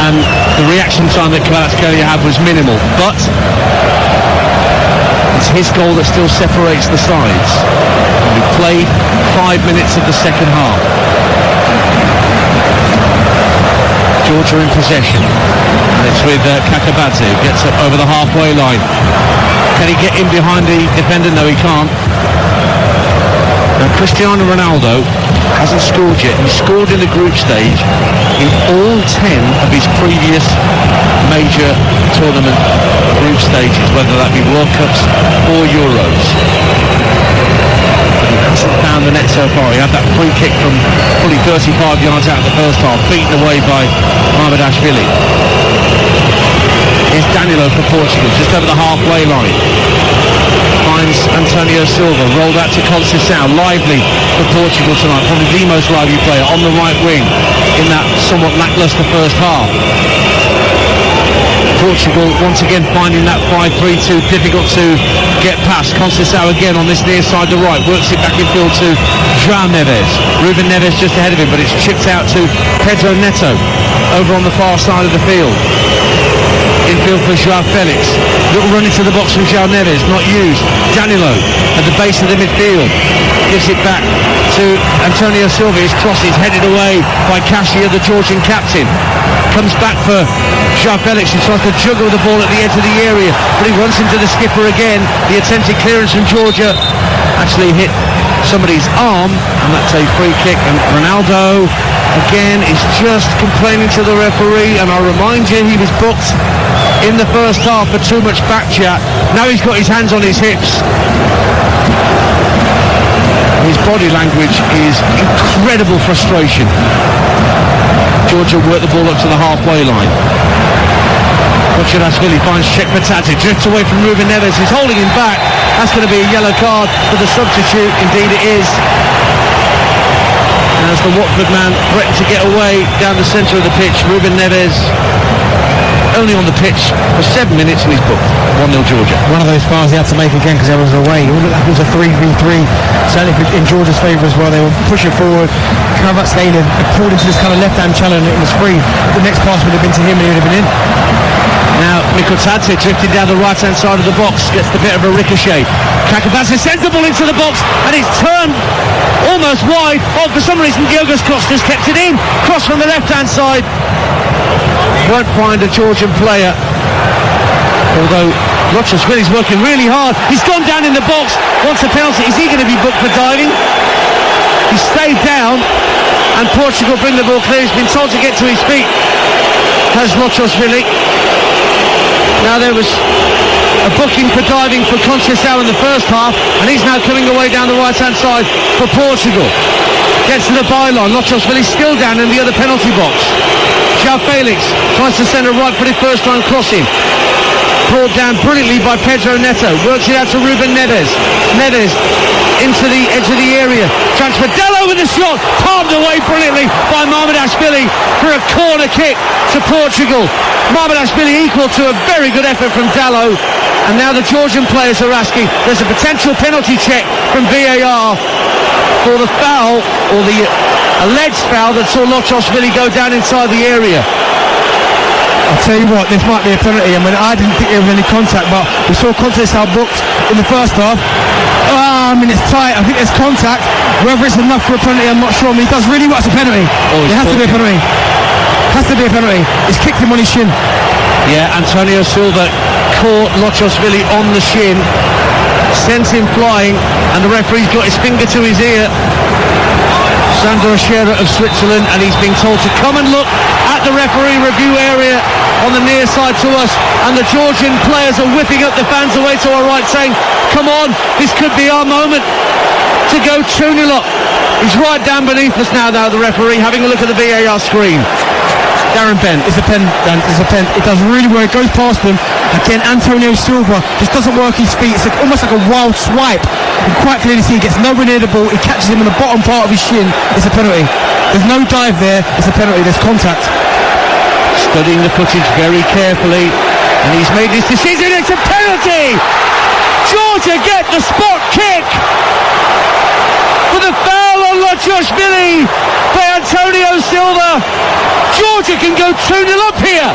And the reaction time that Kvaratskhelia had was minimal, but it's his goal that still separates the sides. And we played 5 minutes of the second half. Georgia in possession, and it's with Kakabadze, who gets up over the halfway line. Can he get in behind the defender? No, he can't. Now Cristiano Ronaldo hasn't scored yet. He scored in the group stage in all 10 of his previous major tournament group stages, whether that be World Cups or Euros. But he hasn't found the net so far. He had that free kick from fully 35 yards out of the first half, beaten away by Mamardashvili. Here's Danilo for Portugal, just over the halfway line. Finds Antonio Silva, rolled out to Conceição. Lively for Portugal tonight, probably the most lively player on the right wing in that somewhat lacklustre first half. Portugal once again finding that 5-3-2 difficult to get past. Conceição again on this near side to right, works it back in field to João Neves. Ruben Neves just ahead of him, but it's chipped out to Pedro Neto over on the far side of the field. Infield for João Felix. Little run into the box from João Neves, not used. Danilo at the base of the midfield. Gives it back to Antonio Silva. His cross is headed away by Cassia, the Georgian captain. Comes back for João Felix, who tries to juggle the ball at the edge of the area, but he runs into the skipper again. The attempted clearance from Georgia actually hit somebody's arm, and that's a free kick. And Ronaldo again is just complaining to the referee, and I remind you, he was booked in the first half for too much back chat. Now he's got his hands on his hips. His body language is incredible frustration. Georgia work the ball up to the halfway line. Kochirashvili finds Chekfatadze, drifts away from Ruben Neves, who's holding him back. That's going to be a yellow card for the substitute. Indeed it is. As the Watford man threatened to get away down the centre of the pitch, Ruben Neves only on the pitch for 7 minutes and he's booked. 1-0 Georgia. One of those fouls he had to make again because there was away. It looked like it was a 3-v-3, certainly in Georgia's favour as well. They were pushing forward. Kvaratskhelia pulled into this kind of left-hand channel and it was free. The next pass would have been to him and he would have been in. Now Mikotadze drifting down the right-hand side of the box, gets the bit of a ricochet. Kakabadze sends the ball into the box and it's turned almost wide. Oh, for some reason Giorgos Kostas kept it in. Cross from the left-hand side. Won't find a Georgian player. Although Lochos-Willy's working really hard. He's gone down in the box. Wants a penalty. Is he going to be booked for diving? He stayed down and Portugal bring the ball clear. He's been told to get to his feet. Has Lochos-Willy. Now there was a booking for diving for Conceição in the first half and he's now coming away down the right hand side for Portugal. Gets to the byline. Lochos-Willy still down in the other penalty box. João Felix tries to send a right-footed first-time crossing. Brought down brilliantly by Pedro Neto. Works it out to Ruben Neves. Neves into the edge of the area. Transfer. Dallo with the shot. Palmed away brilliantly by Mamardashvili for a corner kick to Portugal. Mamardashvili equal to a very good effort from Dallo. And now the Georgian players are asking, there's a potential penalty check from VAR for the foul, or the alleged foul that saw Lochos-Willy go down inside the area. I'll tell you what, this might be a penalty. I mean, I didn't think there was any contact, but we saw Conceição booked in the first half. I mean, it's tight. I think there's contact. Whether it's enough for a penalty, I'm not sure. I mean, he does really well. It's a penalty. It has to be a penalty. Has to be a penalty. He's kicked him on his shin. Yeah, Antonio Silva caught Lochos-Willy on the shin, sent him flying, and the referee's got his finger to his ear. Sandro Scherer of Switzerland, and he's been told to come and look at the referee review area on the near side to us, and the Georgian players are whipping up the fans away to our right, saying, come on, this could be our moment to go 2-0 up. He's right down beneath us now, though, the referee, having a look at the VAR screen. Darren Bent. It's a pen, Dan. It's a pen. It does really well. It goes past him. Again, Antonio Silva just doesn't work his feet. It's almost like a wild swipe. You quite clearly see he gets nowhere near the ball. He catches him in the bottom part of his shin. It's a penalty. There's no dive there. It's a penalty. There's contact. Studying the footage very carefully, and he's made his decision. It's a penalty. Georgia get the spot kick for the foul on Lochos-Willy by Antonio Silva. Georgia can go 2-0 up here.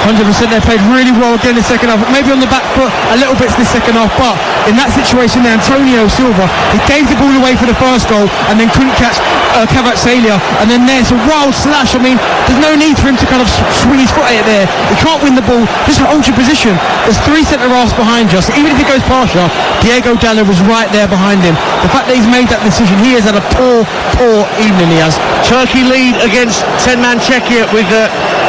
100%. They played really well again in the second half. Maybe on the back foot a little bit in the second half, but in that situation there, Antonio Silva, he gave the ball away for the first goal and then couldn't catch Kvaratskhelia, and then there's a wild slash. I mean, there's no need for him to kind of swing his foot at it there. He can't win the ball. Just hold your position. There's three centre-halves behind you, so even if he goes past you, Diego Dallo was right there behind him. The fact that he's made that decision, he has had a poor evening. He has. Turkey lead against 10-man Czechia with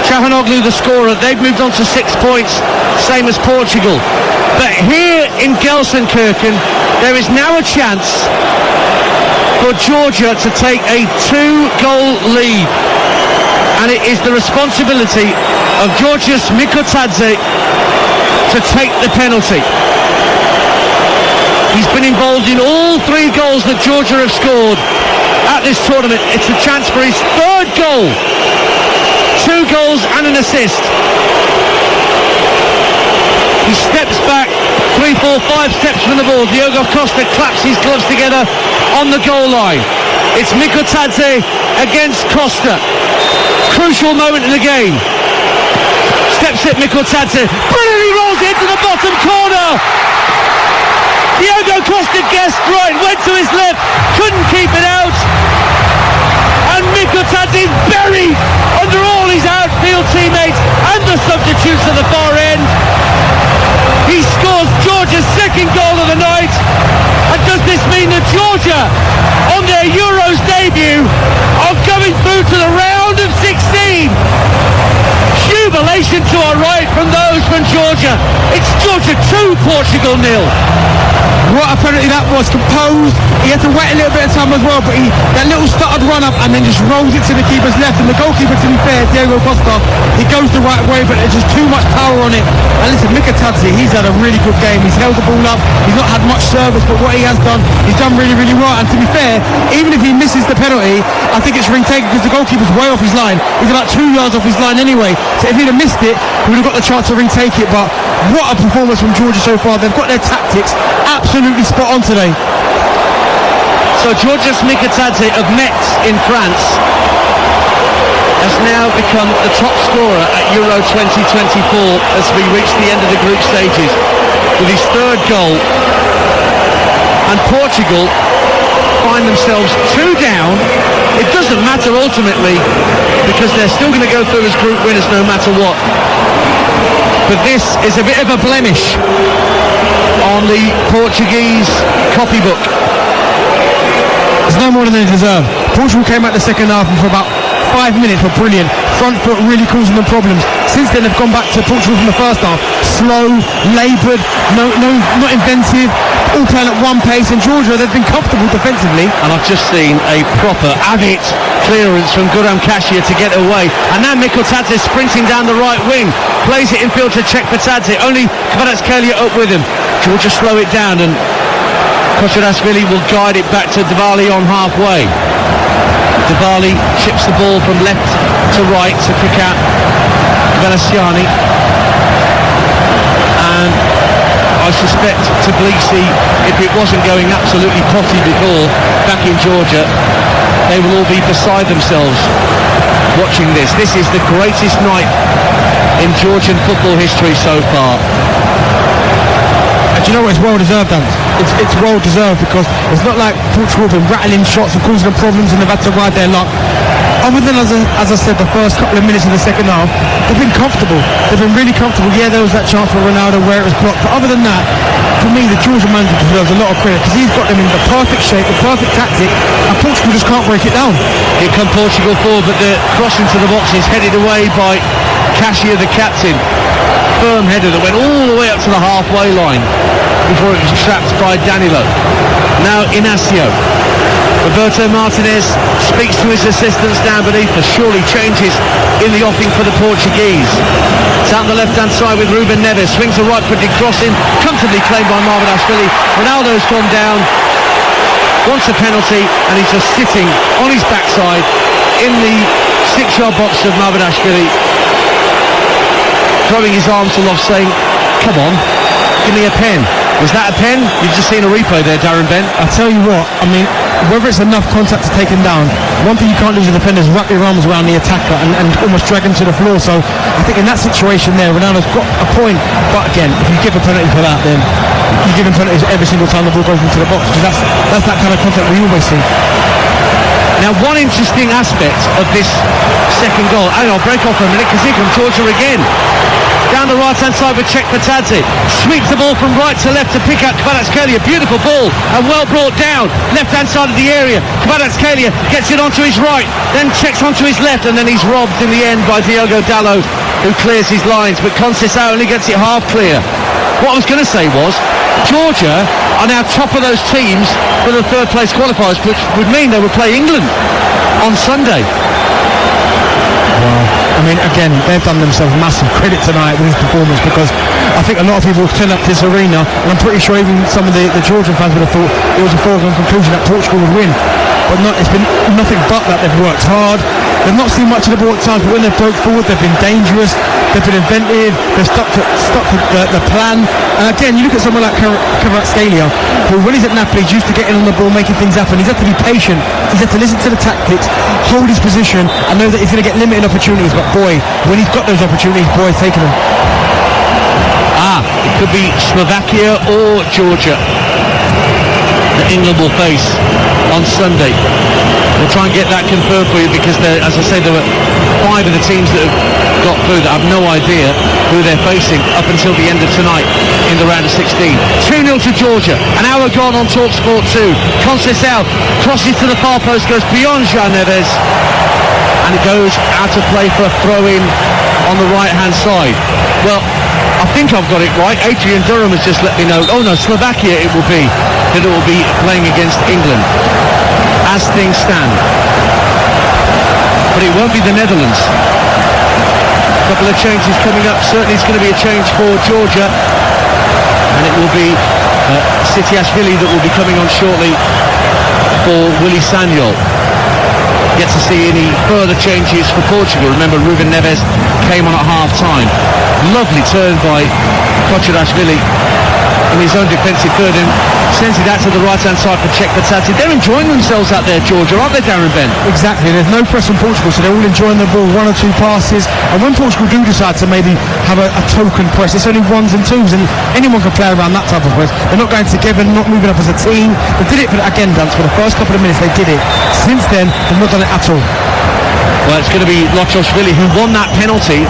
Çalhanoğlu the scorer. They've moved on to 6 points, same as Portugal. But here in Gelsenkirchen, there is now a chance for Georgia to take a 2-goal lead. And it is the responsibility of Georgios Mikotadze to take the penalty. He's been involved in all 3 goals that Georgia have scored at this tournament. It's a chance for his 3rd goal. 2 goals and an assist. He steps back 3, 4, 5 steps from the ball. Diogo Costa claps his gloves together on the goal line. It's Mikotadze against Costa. Crucial moment in the game. Steps it, Mikotadze. Brilliantly rolls it into the bottom corner. Diogo Costa guessed right, went to his left, couldn't keep it out. And Mikotadze is buried under all his outfield teammates and the substitutes at the far end. He scores Georgia's 2nd goal of the night. And does this mean that Georgia, on their Euros debut, are going through to the round of 16? Jubilation to our right from those from Georgia. It's Georgia 2, Portugal 0. What a penalty that was, composed. He had to wait a little bit of time as well, but that little stuttered run up and then just rolls it to the keeper's left. And the goalkeeper, to be fair, Diego Costa, he goes the right way, but there's just too much power on it. And listen, Mikotadze, he's had a really good game. He's held the ball up. He's not had much service, but what he has done, he's done really, really well. And to be fair, even if he misses the penalty, I think it's ring taken because the goalkeeper's way off his line. He's about 2 yards off his line anyway. So if he'd have missed it, he would have got the chance to ring take it. But what a performance from Georgia so far. They've got their tactics absolutely spot on today. So Georgios Mikotadze of Metz in France has now become the top scorer at Euro 2024 as we reach the end of the group stages with his third goal. And Portugal find themselves 2 down. It doesn't matter ultimately because they're still going to go through as group winners no matter what. But this is a bit of a blemish on the Portuguese copybook. It's no more than they deserve. Portugal came out the second half and for about 5 minutes were brilliant. Front foot really causing them problems. Since then they've gone back to Portugal from the first half. Slow, laboured, not inventive, all playing at one pace. And Georgia, they've been comfortable defensively. And I've just seen a proper avid clearance from Guram Kashia to get away. And now Mikotadze sprinting down the right wing. Plays it infield to Chekpatadze. Only Kvaratskhelia up with him. Georgia slow it down and Kochirashvili will guide it back to Diwali on halfway. Diwali chips the ball from left to right to kick out Velasiani. And I suspect Tbilisi, if it wasn't going absolutely potty before back in Georgia, they will all be beside themselves watching this. This is the greatest night in Georgian football history so far. And do you know what? It's well deserved, Dan. It's well deserved because it's not like Portugal have been rattling shots and causing them problems and they've had to ride their luck. Other than, as I said, the first couple of minutes of the second half, they've been comfortable. They've been really comfortable. Yeah, there was that chance for Ronaldo where it was blocked. But other than that, for me, the Georgian manager deserves a lot of credit because he's got them in the perfect shape, the perfect tactic, and Portugal just can't break it down. Here come Portugal forward, but the cross into the box is headed away by Kashia, the captain. Firm header that went all the way up to the halfway line before it was trapped by Danilo. Now Inacio. Roberto Martinez speaks to his assistants down beneath us. Surely changes in the offing for the Portuguese. It's out on the left-hand side with Ruben Neves. Swings the right-footed cross in. Comfortably claimed by Marvinashvili. Ronaldo's gone down. Wants a penalty and he's just sitting on his backside in the 6-yard box of Marvinashvili, throwing his arms aloft saying, come on, give me a pen. Was that a pen? You've just seen a replay there, Darren Bent. I tell you what, I mean, whether it's enough contact to take him down, one thing you can't do as a defender is wrap your arms around the attacker and almost drag him to the floor. So I think in that situation there, Ronaldo's got a point. But again, if you give a penalty for that, then you give him penalties every single time the ball goes into the box, because that's that kind of contact we always see. Now, one interesting aspect of this second goal, and I'll break off for a minute because here comes Georgia again. Down the right-hand side with Chekpatadze. Sweeps the ball from right to left to pick out Kvaratskhelia. Beautiful ball and well brought down. Left-hand side of the area. Kvaratskhelia gets it onto his right, then checks onto his left, and then he's robbed in the end by Diogo Dalot, who clears his lines. But Conceição only gets it half clear. What I was going to say was, Georgia are now top of those teams for the third place qualifiers, which would mean they would play England on Sunday. Wow. I mean, again, they've done themselves massive credit tonight with this performance, because I think a lot of people turn up to this arena, and I'm pretty sure even some of the Georgian fans would have thought it was a foregone conclusion that Portugal would win. But it's been nothing but that. They've worked hard. They've not seen much of the ball at times, but when they've broke forward, they've been dangerous. They've been inventive. They've stuck to the plan. And again, you look at someone like Kvaratskhelia, who when he's at Napoli, he's used to getting on the ball, making things happen. He's had to be patient. He's had to listen to the tactics, hold his position, and know that he's going to get limited opportunities. But boy, when he's got those opportunities, boy, he's taking them. It could be Slovakia or Georgia that England will face on Sunday. We'll try and get that confirmed for you, because as I say, there were 5 of the teams that have got through that have no idea who they're facing up until the end of tonight in the round of 16. 2-0 to Georgia. An hour gone on TalkSport 2. Conceição crosses to the far post, goes beyond Jean Neves, and it goes out of play for a throw-in on the right-hand side. Well, I think I've got it right. Adrian Durham has just let me know. Oh no, Slovakia it will be. That it will be playing against England as things stand. But it won't be the Netherlands. A couple of changes coming up. Certainly it's going to be a change for Georgia. And it will be Sitiashvili that will be coming on shortly for Willy Sagnol. Get to see any further changes for Portugal. Remember, Ruben Neves came on at half-time. Lovely turn by Kochirashvili in his own defensive third and sends it out to the right-hand side for Chekpatadze. They're enjoying themselves out there, Georgia, aren't they, Darren Ben? Exactly. There's no press on Portugal, so they're all enjoying the ball, one or two passes. And when Portugal do decide to maybe have a token press, it's only ones and twos, and anyone can play around that type of press. They're not going together, not moving up as a team. They did it, again, Dance, for the first couple of minutes they did it. Since then, they've not done it at all. Well, it's going to be Lochoshvili who won that penalty,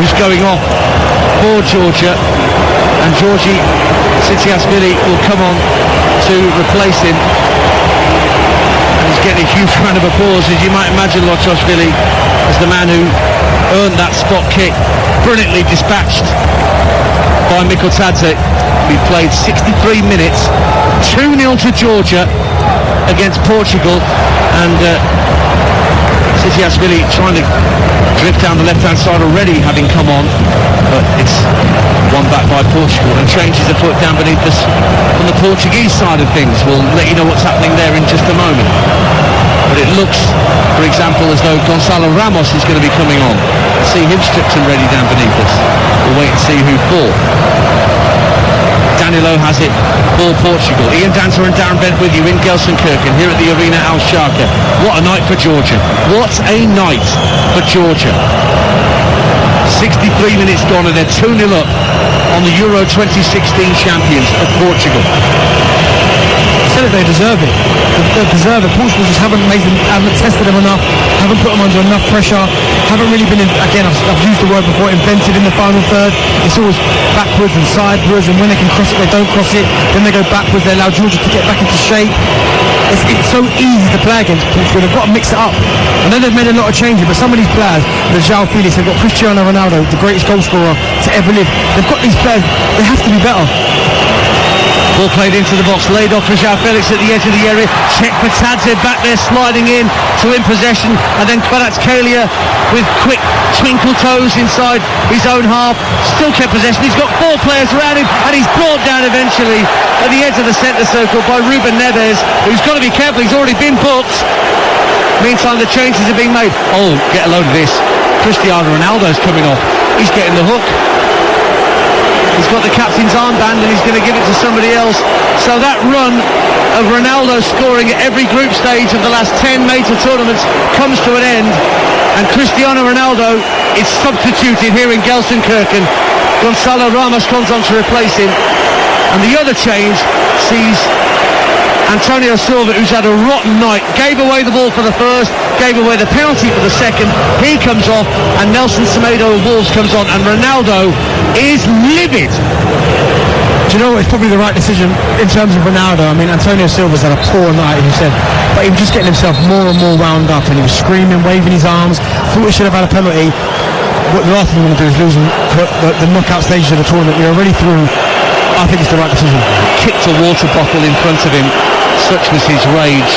who's going off for Georgia, and Georgi Sitiashvili will come on to replace him. And he's getting a huge round of applause, as you might imagine. Lochoshvili is the man who earned that spot kick, brilliantly dispatched by Mikotadze. We played 63 minutes, 2-0 to Georgia against Portugal, and Sitiashvili trying to drift down the left-hand side already, having come on, but it's won back by Portugal and changes afoot down beneath us from the Portuguese side of things. We'll let you know what's happening there in just a moment. But it looks, for example, as though Gonçalo Ramos is going to be coming on. See him stripped and ready down beneath us. We'll wait and see who for. Danilo has it for Portugal. Ian Dancer and Darren Bent with you in Gelsenkirchen here at the Arena Al Sharqa. What a night for Georgia. What a night for Georgia. 63 minutes gone and they're 2-0 up on the Euro 2016 champions of Portugal. Said it, they deserve it. They deserve it. Portugal just haven't tested them enough, haven't put them under enough pressure, haven't really been, again, I've used the word before, invented in the final third. It's always backwards and sideways, and when they can cross it, they don't cross it. Then they go backwards, they allow Georgia to get back into shape. It's so easy to play against Portugal. They've got to mix it up. I know they've made a lot of changes, but some of these players, the João Felix, they've got Cristiano Ronaldo, the greatest goal scorer to ever live. They've got these players, they have to be better. Ball played into the box, laid off for João Felix at the edge of the area. Chekpatadze back there sliding in to win possession, and then Kvaratskhelia with quick twinkle toes inside his own half. Still kept possession. He's got 4 players around him, and he's brought down eventually at the edge of the centre circle by Ruben Neves, who's got to be careful. He's already been booked. Meantime, the changes are being made. Oh, get a load of this. Cristiano Ronaldo's coming off. He's getting the hook. He's got the captain's armband and he's going to give it to somebody else. So that run of Ronaldo scoring at every group stage of the last 10 major tournaments comes to an end. And Cristiano Ronaldo is substituted here in Gelsenkirchen. Gonçalo Ramos comes on to replace him. And the other change sees Antonio Silva, who's had a rotten night, gave away the ball for the first, gave away the penalty for the second. He comes off, and Nelson Semedo of Wolves comes on, and Ronaldo is livid. Do you know what? It's probably the right decision in terms of Ronaldo. I mean, Antonio Silva's had a poor night, as you said, but he was just getting himself more and more wound up, and he was screaming, waving his arms. Thought he should have had a penalty. What the last thing you want to do is lose the knockout stages of the tournament. You're already through. I think it's the right decision. Kicked a water bottle in front of him. Such was his rage.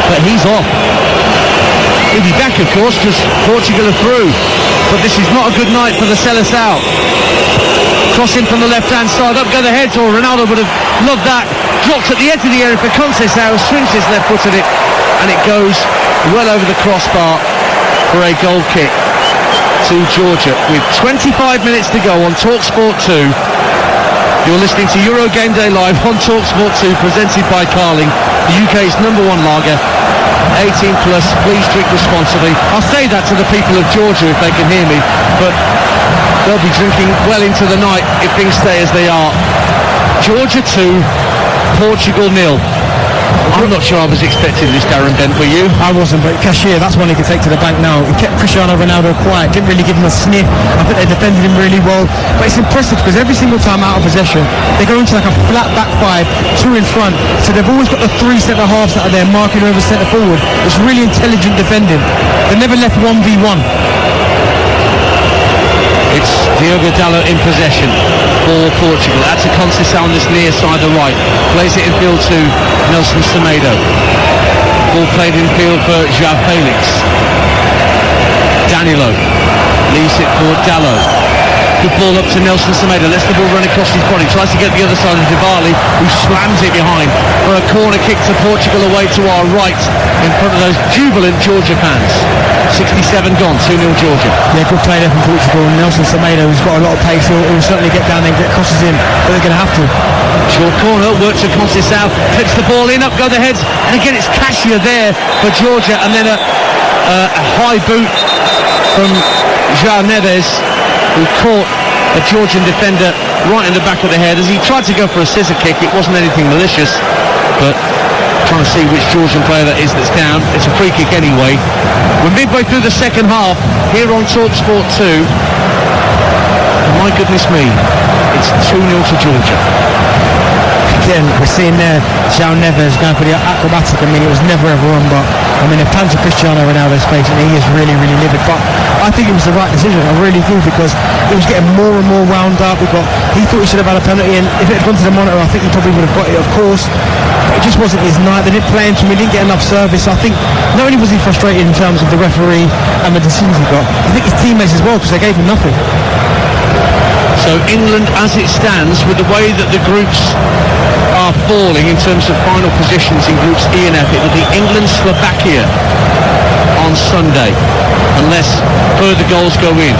But he's off. He'll be back, of course, because Portugal are through. But this is not a good night for the Seleção. Crossing from the left-hand side, up go the heads, or Ronaldo would have loved that. Drops at the edge of the area for Conceição, swings his left foot at it, and it goes well over the crossbar for a goal kick to Georgia. With 25 minutes to go on TalkSport 2. You're listening to Euro Game Day Live on TalkSport 2, presented by Carling, the UK's #1 lager. 18 plus, please drink responsibly. I'll say that to the people of Georgia if they can hear me, but they'll be drinking well into the night if things stay as they are. Georgia 2, Portugal 0. I'm not sure I was expecting this, Darren Bent, were you? I wasn't, but Cashier, that's one he can take to the bank now. He kept Cristiano Ronaldo quiet, didn't really give him a sniff. I think they defended him really well. But it's impressive because every single time out of possession, they go into like a flat back 5, 2 in front. So they've always got the 3 centre-halves that are there marking over centre-forward. It's really intelligent defending. They never left 1v1. It's Diogo Dalot in possession for Portugal. That's a Conceição on this near side, the right. Plays it in field to Nelson Semedo. Ball played in field for João Felix. Danilo leaves it for Dalot. Good ball up to Nelson Semedo. Lets the ball run across his body. Tries to get the other side of Diwali, who slams it behind for a corner kick to Portugal away to our right in front of those jubilant Georgia fans. 67 gone, 2-0 Georgia. Yeah, good play there from Portugal. Nelson Semedo, who's got a lot of pace, he'll certainly get down there and get crosses in, but they're going to have to. Short corner, works to Conceição, clips the ball in, up go the heads, and again it's Cassia there for Georgia, and then a high boot from João Neves, who caught a Georgian defender right in the back of the head as he tried to go for a scissor kick. It wasn't anything malicious, but trying to see which Georgian player that is that's down. It's a free kick anyway. We're midway through the second half here on TalkSport 2. And my goodness me, it's 2-0 to Georgia. Again, we're seeing there João Neves going for the acrobatic. I mean, it was never ever on, but I mean, a pan to Cristiano Ronaldo's face, and he is really, really livid. But I think it was the right decision. I really do, because it was getting more and more wound up. He thought he should have had a penalty, and if it had gone to the monitor, I think he probably would have got it, of course. But it just wasn't his night. They didn't play him to him. He didn't get enough service. I think not only was he frustrated in terms of the referee and the decisions he got, I think his teammates as well, because they gave him nothing. So England, as it stands, with the way that the groups are falling in terms of final positions in groups E and F, it will be England-Slovakia on Sunday, unless further goals go in.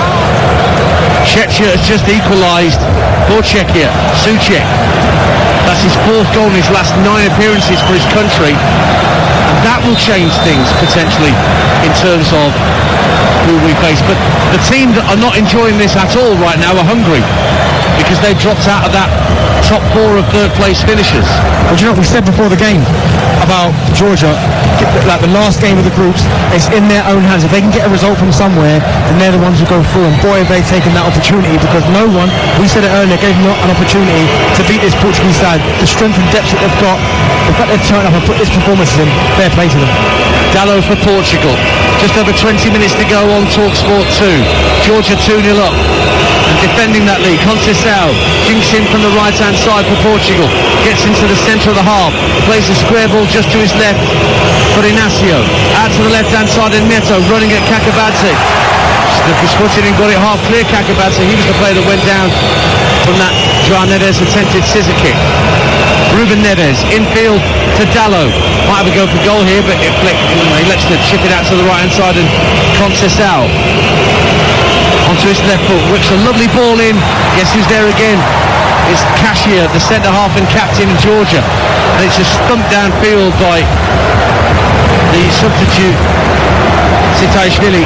Czechia has just equalised for Czechia. Souček. That's his fourth goal in his last 9 appearances for his country, and that will change things potentially in terms of who we face. But the team that are not enjoying this at all right now are Hungary, because they've dropped out of that top 4 of third place finishers. Well, do you know what we said before the game about Georgia? Like the last game of the groups, it's in their own hands. If they can get a result from somewhere, then they're the ones who go through. And boy, have they taken that opportunity, because no one, we said it earlier, gave them an opportunity to beat this Portuguese side. The strength and depth that they've got, the fact they've turned up and put this performance in, fair play to them. Dalot for Portugal. Just over 20 minutes to go on TalkSport 2. Georgia 2-0 up. And defending that lead, Conceição jinks in from the right-hand side for Portugal. Gets into the centre of the half. Plays a square ball just to his left for Inácio. Out to the left-hand side, and Neto running at Kakabadze. Stuck his foot in and got it half clear, Kakabadze. He was the player that went down from that João Neves attempted scissor kick. Ruben Neves, infield to Dalot. Might have a go for goal here, but he lets to chip it out to the right-hand side, and Conceição onto his left foot, whips a lovely ball in. Guess who's there again? It's Cassia, the centre-half and captain of Georgia. And it's just thumped downfield by the substitute, Sitaishvili.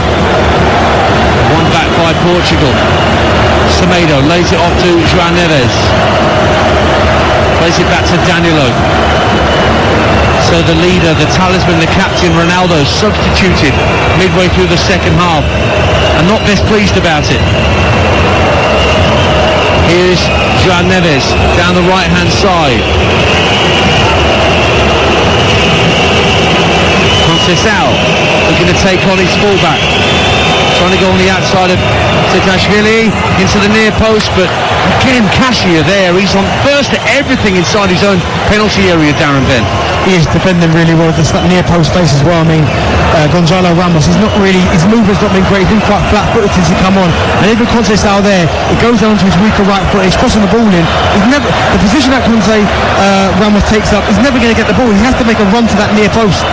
One back by Portugal. Semedo lays it off to João Neves. Plays it back to Danilo. So the leader, the talisman, the captain, Ronaldo, substituted midway through the second half, and not best pleased about it. Here's João Neves down the right-hand side. Conceição looking to take on his fullback. Trying to go on the outside of Sitaishvili into the near post, but again Cassia there. He's on first to everything inside his own penalty area, Darren Ben. He is defending really well. That's that near post space as well. I mean, Gonzalo Ramos, he's not really, his movement's not been great. He's been quite flat-footed since he come on. And even Conceição there, it goes down to his weaker right foot. He's crossing the ball in. He's never, the position that Ramos takes up, he's never going to get the ball. He has to make a run to that near post.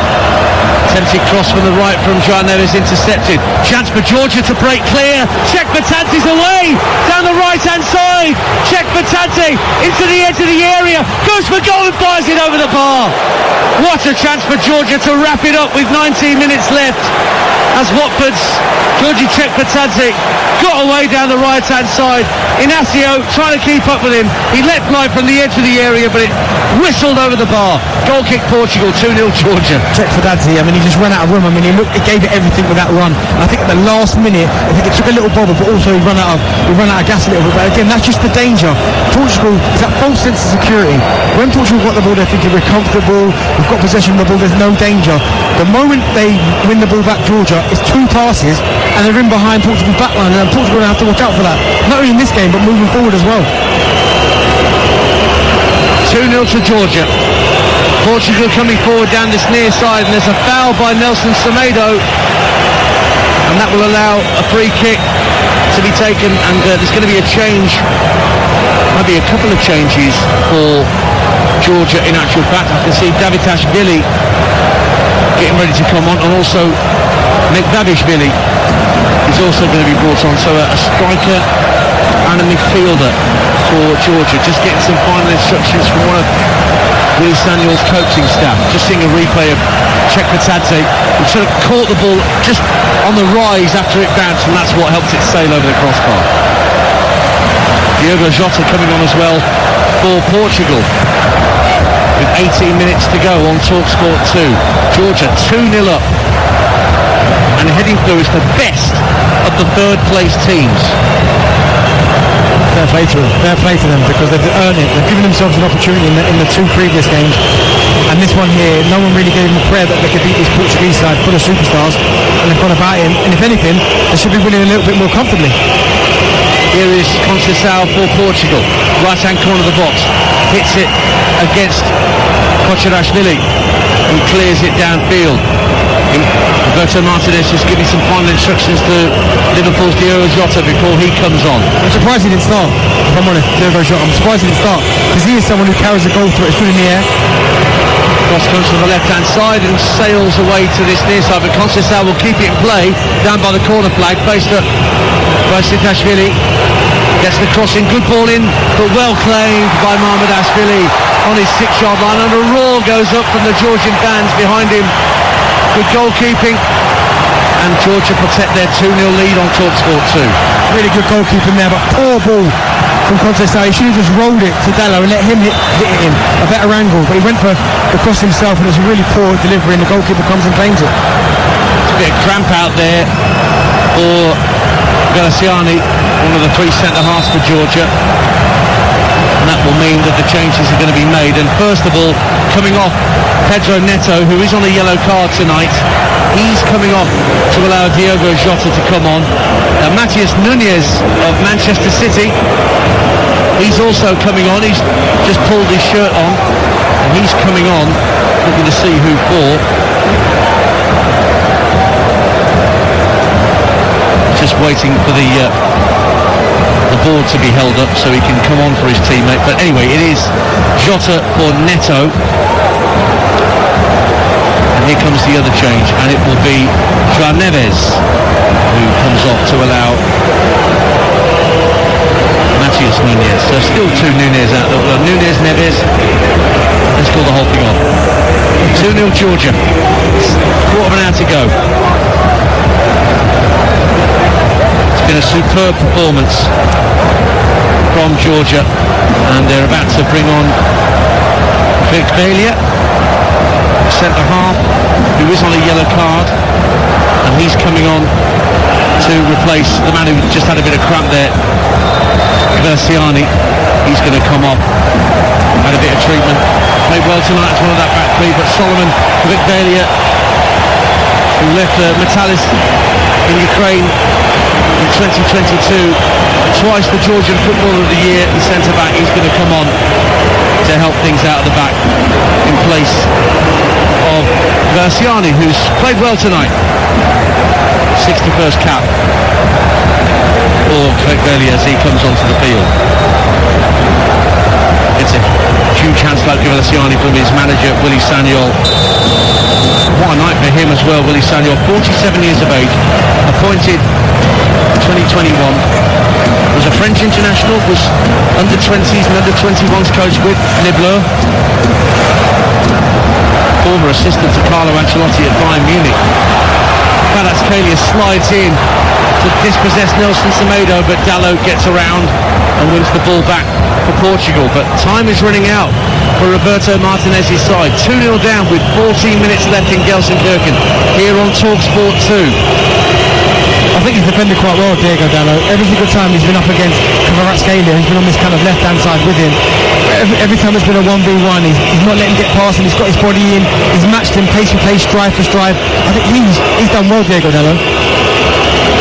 Attempted cross from the right from João Neves, intercepted. Chance for Georgia to break clear. Chekvatadze's away down the right-hand side. Chekvatadze into the edge of the area, goes for goal and fires it over the bar. What a chance for Georgia to wrap it up with 19 minutes left, as Watford's Georgi Chekvatadze got away down the right-hand side. Inácio trying to keep up with him. He let fly from the edge of the area, but it whistled over the bar. Goal kick Portugal, 2-0 Georgia. Chekvatadze, I mean, he just ran out of room. I mean, he gave it everything with that run. I think at the last minute, I think it took a little bobble, but also he ran out of gas a little bit. But again, that's just the danger. Portugal is that false sense of security. When Portugal got the ball, they're thinking we're comfortable, we've got possession of the ball, there's no danger. The moment they win the ball back, Georgia, it's 2 passes, and they're in behind Portugal's backline, and Portugal will have to watch out for that. Not only in this game, but moving forward as well. 2-0 to Georgia. Portugal coming forward down this near side, and there's a foul by Nelson Semedo, and that will allow a free kick to be taken, and there's going to be a change, maybe a couple of changes for Georgia. In actual fact, I can see Davitashvili getting ready to come on, and also Nekvavishvili is also going to be brought on, so a striker and a midfielder for Georgia. Just getting some final instructions from one of Willie Sagnol's coaching staff. Just seeing a replay of Chekvatadze, who sort of caught the ball just on the rise after it bounced, and that's what helped it sail over the crossbar. Diogo Jota coming on as well for Portugal, with 18 minutes to go on TalkSport 2. Georgia 2-0 up, and heading through is the best of the third place teams. Fair play to them, because they've earned it. They've given themselves an opportunity in the two previous games, and this one here, no one really gave them a prayer that they could beat this Portuguese side full of superstars, and they've gone about it, and if anything, they should be winning a little bit more comfortably. Here is Conceição for Portugal, right hand corner of the box, hits it against Kocharashvili, who clears it downfield. Roberto Martinez just giving some final instructions to Liverpool's Diogo Jota before he comes on. I'm surprised he didn't start, if I'm honest, Diogo Jota. I'm surprised he didn't start, because he is someone who carries the goal threat. It's good in the air. Cross comes from the left hand side and sails away to this near side, but Conceição will keep it in play down by the corner flag, faced up by Sitashvili. Gets the cross in, good ball in, but well claimed by Mahmudashvili on his 6-yard line, and a roar goes up from the Georgian fans behind him. Good goalkeeping, and Georgia protect their 2-0 lead on TalkSport 2. Really good goalkeeping there, but poor ball from Conceição. He should have just rolled it to Dallo and let him hit it in a better angle, but he went for the cross himself, and it was a really poor delivery, and the goalkeeper comes and claims it. It's a bit of cramp out there for Galasiani, one of the three centre-halves for Georgia, and that will mean that the changes are going to be made. And first of all, coming off, Pedro Neto, who is on a yellow card tonight, he's coming off to allow Diogo Jota to come on. Matheus Nunes of Manchester City, he's also coming on. He's just pulled his shirt on, and he's coming on, looking to see who for. Just waiting for the board to be held up so he can come on for his teammate. But anyway, it is Jota for Neto, and here comes the other change, and it will be João Neves who comes off to allow Matheus Nunes. So still two Nunes out there. Well, Nunes, Neves. Let's call the whole thing off. 2-0 Georgia. Quarter of an hour to go. Been a superb performance from Georgia, and they're about to bring on Vikvalia, centre half, who is on a yellow card, and he's coming on to replace the man who just had a bit of cramp there, Versiani. He's going to come off, had a bit of treatment, played well tonight as one of that back three, but Solomon Vikvalia, who left Metalis in Ukraine in 2022, twice the Georgian Footballer of the Year, the centre-back, he's going to come on to help things out of the back in place of Versiani, who's played well tonight. 61st cap for Kvekveli as he comes onto the field. It's a huge handslap to Versiani from his manager, Willie Sagnol. What a night for him as well, Willie Sagnol, 47 years of age, appointed 2021, was a French international, was under 20s and under 21s coach with Les Bleus, former assistant to Carlo Ancelotti at Bayern Munich. Kvaratskhelia slides in to dispossess Nelson Semedo, but Dallo gets around and wins the ball back for Portugal. But time is running out for Roberto Martinez's side. 2-0 down with 14 minutes left in Gelsenkirchen here on TalkSport 2. I think he's defended quite well, Diego Dallo. Every single time he's been up against Kvaratskhelia, he's been on this kind of left-hand side with him. Every time there's been a 1v1, he's not letting him get past him, he's got his body in, he's matched him pace for pace, stride for stride. I think he's done well, Diego Dallo.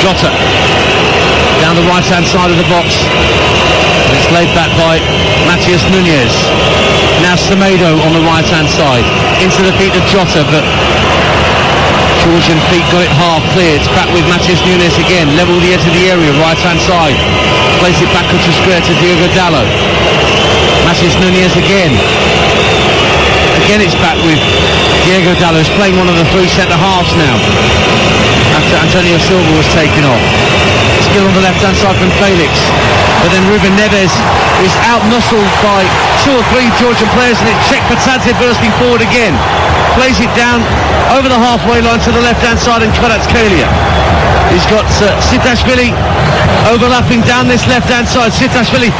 Jota down the right hand side of the box. It's laid back by Matheus Nunes. Now Semedo on the right hand side into the feet of Jota, but Georgian feet got it half clear. It's back with Matheus Nunes again, level the edge of the area, right hand side, plays it backwards to square to Diogo Dalot. Matheus Nunes again it's back with Diogo Dalot, who's playing one of the three centre halves now after Antonio Silva was taken off. Still on the left hand side from Felix, but then Ruben Neves is out-muscled by two or three Georgian players, and it's Cech Patadze bursting forward again, plays it down over the halfway line to the left hand side, and Kvaratskhelia. He's got Sitashvili overlapping down this left hand side. Sitashvili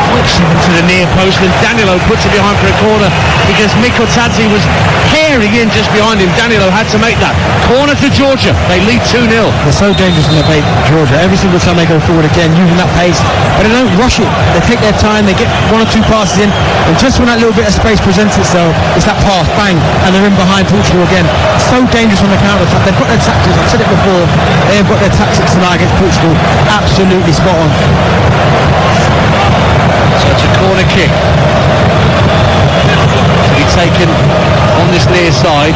flicks it into the near post, and Danilo puts it behind for a corner because Mikotadze was peering in just behind him. Danilo had to make that corner to Georgia. They lead 2-0. They're so dangerous in the bait, Georgia. Every single time they go forward again, using that pace, but they don't rush it. They take their time, they get one or two passes in, and just when that little bit of space presents itself, it's that pass, bang, and they're in behind Portugal again. So dangerous on the counter attack. They've got their tactics, I've said it before, they've got their tactics tonight against Portugal absolutely spot on. So it's a corner kick to be taken on this near side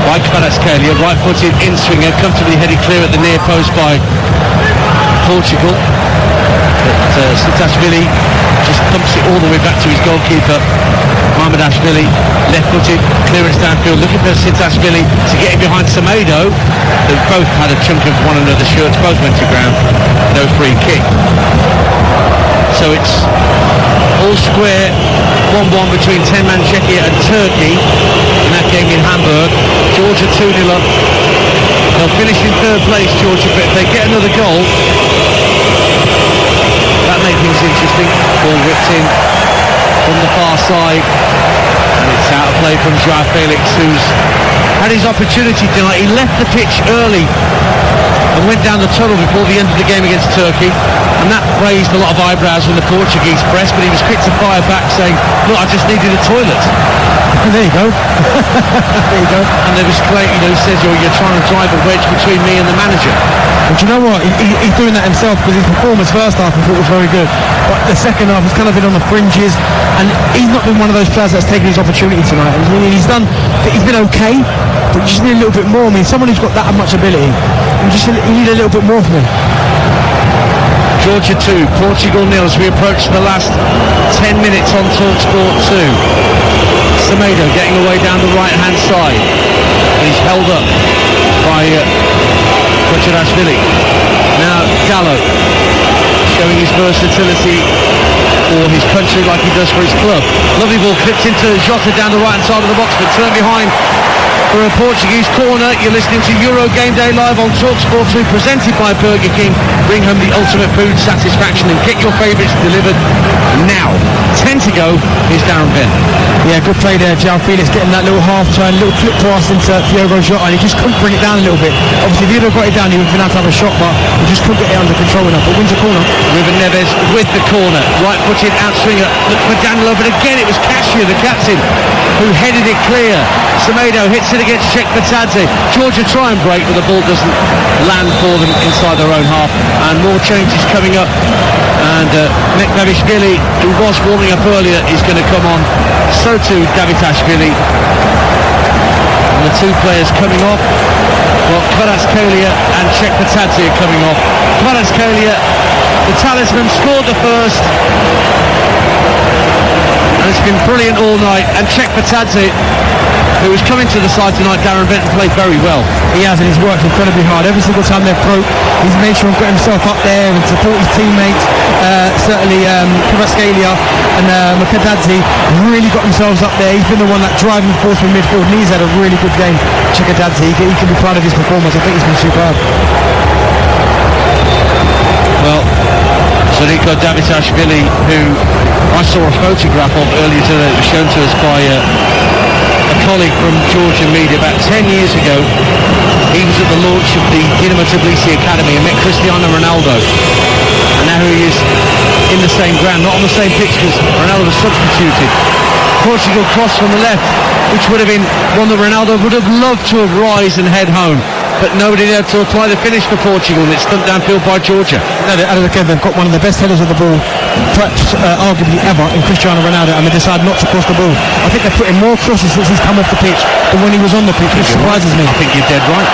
by Kvaratskhelia, right-footed in-swinger, comfortably headed clear at the near post by Portugal. But Sitashvili just pumps it all the way back to his goalkeeper, Mamardashvili, left-footed, clearance downfield, looking for Sitashvili to get him behind Semedo. They both had a chunk of one another's shirts, both went to ground, no free kick. So it's all square, 1-1 between 10-man Czechia and Turkey in that game in Hamburg. Georgia 2-0 up. They'll finish in third place, Georgia, but if they get another goal, that makes things interesting. Ball whipped in from the far side, and it's out of play from Joao Felix, who's had his opportunity tonight. He left the pitch early and went down the tunnel before the end of the game against Turkey, and that raised a lot of eyebrows from the Portuguese press, but he was quick to fire back saying, look, I just needed a toilet. And there you go. There you go. And there was Clay, he says, you're trying to drive a wedge between me and the manager. But you know what, he's doing that himself, because his performance first half I thought was very good, but the second half has kind of been on the fringes, and he's not been one of those players that's taken his opportunity tonight. He's been okay, but you just need a little bit more. I mean, someone who's got that much ability, you need a little bit more from him. Georgia 2, Portugal 0 as we approach the last 10 minutes on TalkSport 2. Semedo getting away down the right hand side, and he's held up by Kvaratskhelia. Now Dalot showing his versatility for his country like he does for his club. Lovely ball clipped into Jota down the right hand side of the box, but turned behind for a Portuguese corner. You're listening to Euro Game Day live on TalkSport 2, presented by Burger King. Bring home the ultimate food satisfaction and get your favourites delivered now. 10 to go. Here's Darren Bent. Yeah, good play there, Joao Felix, getting that little half turn, little clip pass into Diogo Jota, and he just couldn't bring it down a little bit. Obviously, if he'd have got it down, he would have been able to have a shot, but he just couldn't get it under control enough. But wins a corner. Ruben Neves with the corner, right-footed outswinger. Look for Danilo, but again it was Cassia, the captain, who headed it clear. Semedo hits it against Cech Patadze. Georgia try and break, but the ball doesn't land for them inside their own half. And more changes coming up. And Mikvavishvili, who was warming up earlier, is going to come on. So too Davitashvili. And the two players coming off, well, Kvaratskhelia and Cech Patadze are coming off. Kvaratskhelia, the talisman, scored the first. And it's been brilliant all night. And Cech Patadze, who was coming to the side tonight, Darren Benton, played very well. He has, and he's worked incredibly hard. Every single time they've broke, he's made sure and got himself up there and support his teammates. Certainly Kvaratskhelia and Mikotadze really got themselves up there. He's been the one that driving force from midfield, and he's had a really good game. Cech Patadze, he can be proud of his performance. I think he's been superb. Well, Zorico Davitashvili, who I saw a photograph of earlier today, was shown to us by a colleague from Georgian media about 10 years ago. He was at the launch of the Dinamo Tbilisi Academy and met Cristiano Ronaldo, and now he is in the same ground, not on the same pitch because Ronaldo was substituted. Portugal cross from the left, which would have been one that Ronaldo would have loved to have rise and head home. but nobody there to apply the finish for Portugal, and it's stumped downfield by Georgia. No, again, they've got one of the best headers of the ball, perhaps arguably ever, in Cristiano Ronaldo, and they decide not to cross the ball. I think they're putting more crosses since he's come off the pitch than when he was on the pitch, which surprises me. I think you're dead right.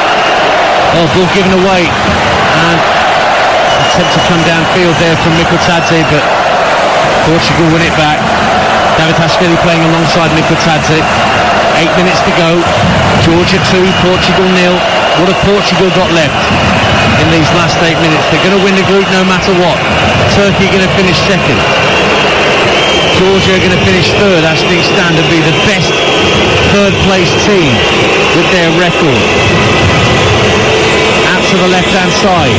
Oh, ball given away, and attempt to come downfield there from Mikotadze, but Portugal win it back. David Hashvili playing alongside Mikotadze. 8 minutes to go. Georgia 2, Portugal 0. What have Portugal got left in these last 8 minutes? They're going to win the group no matter what. Turkey are going to finish second. Georgia are going to finish third as things stand and be the best third place team with their record. Out to the left hand side.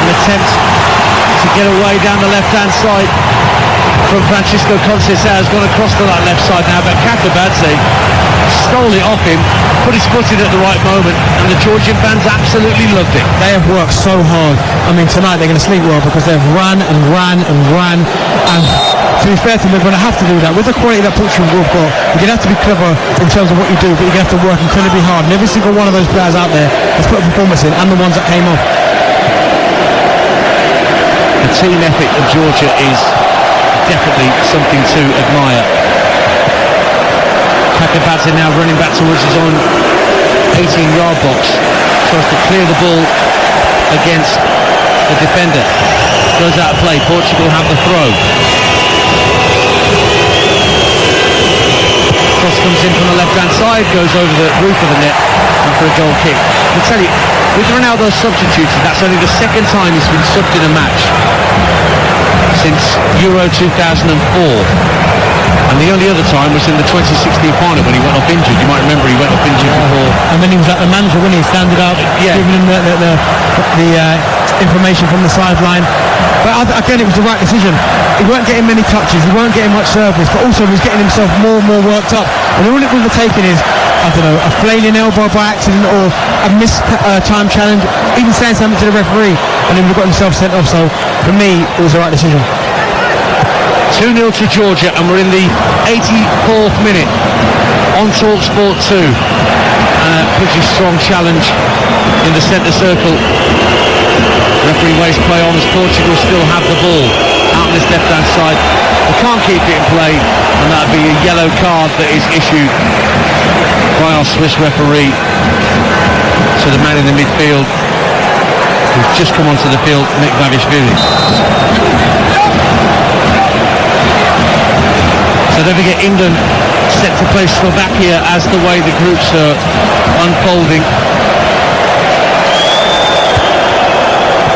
An attempt to get away down the left hand side from Francisco Conceição has gone across to that left side now, but Kakabadze stole it off him, put his foot in at the right moment, and the Georgian fans absolutely loved it. They have worked so hard. I mean, tonight they're going to sleep well because they've run and ran and ran, and to be fair to them, they're going to have to do that. With the quality that Portugal have got, you're going to have to be clever in terms of what you do, but you're going to have to work incredibly hard, and every single one of those players out there has put a performance in, and the ones that came off. The team ethic of Georgia is definitely something to admire. Kakabadze now running back towards his own 18-yard box, tries to clear the ball against the defender. Goes out of play. Portugal have the throw. Cross comes in from the left-hand side, goes over the roof of the net, and for a goal kick. I tell you, with Ronaldo substituted, that's only the second time he's been subbed in a match since Euro 2004, and the only other time was in the 2016 final when he went off injured. You might remember he went off injured before. And then he was like the manager when he standing up, giving him the information from the sideline. But again, it was the right decision. He weren't getting many touches, he weren't getting much service, but also he was getting himself more and more worked up. And all it would have taken is, I don't know, a flailing elbow by accident or a missed time challenge, even saying something to the referee, and he would have got himself sent off. So for me, it was the right decision. 2-0 to Georgia, and we're in the 84th minute on TalkSport 2. And a pretty strong challenge in the centre circle. Referee waste play on as Portugal still have the ball out on this left hand side. They can't keep it in play, and that would be a yellow card that is issued by our Swiss referee to the man in the midfield who's just come onto the field, Nick Davishvili. So don't forget, England set to play Slovakia as the way the groups are unfolding.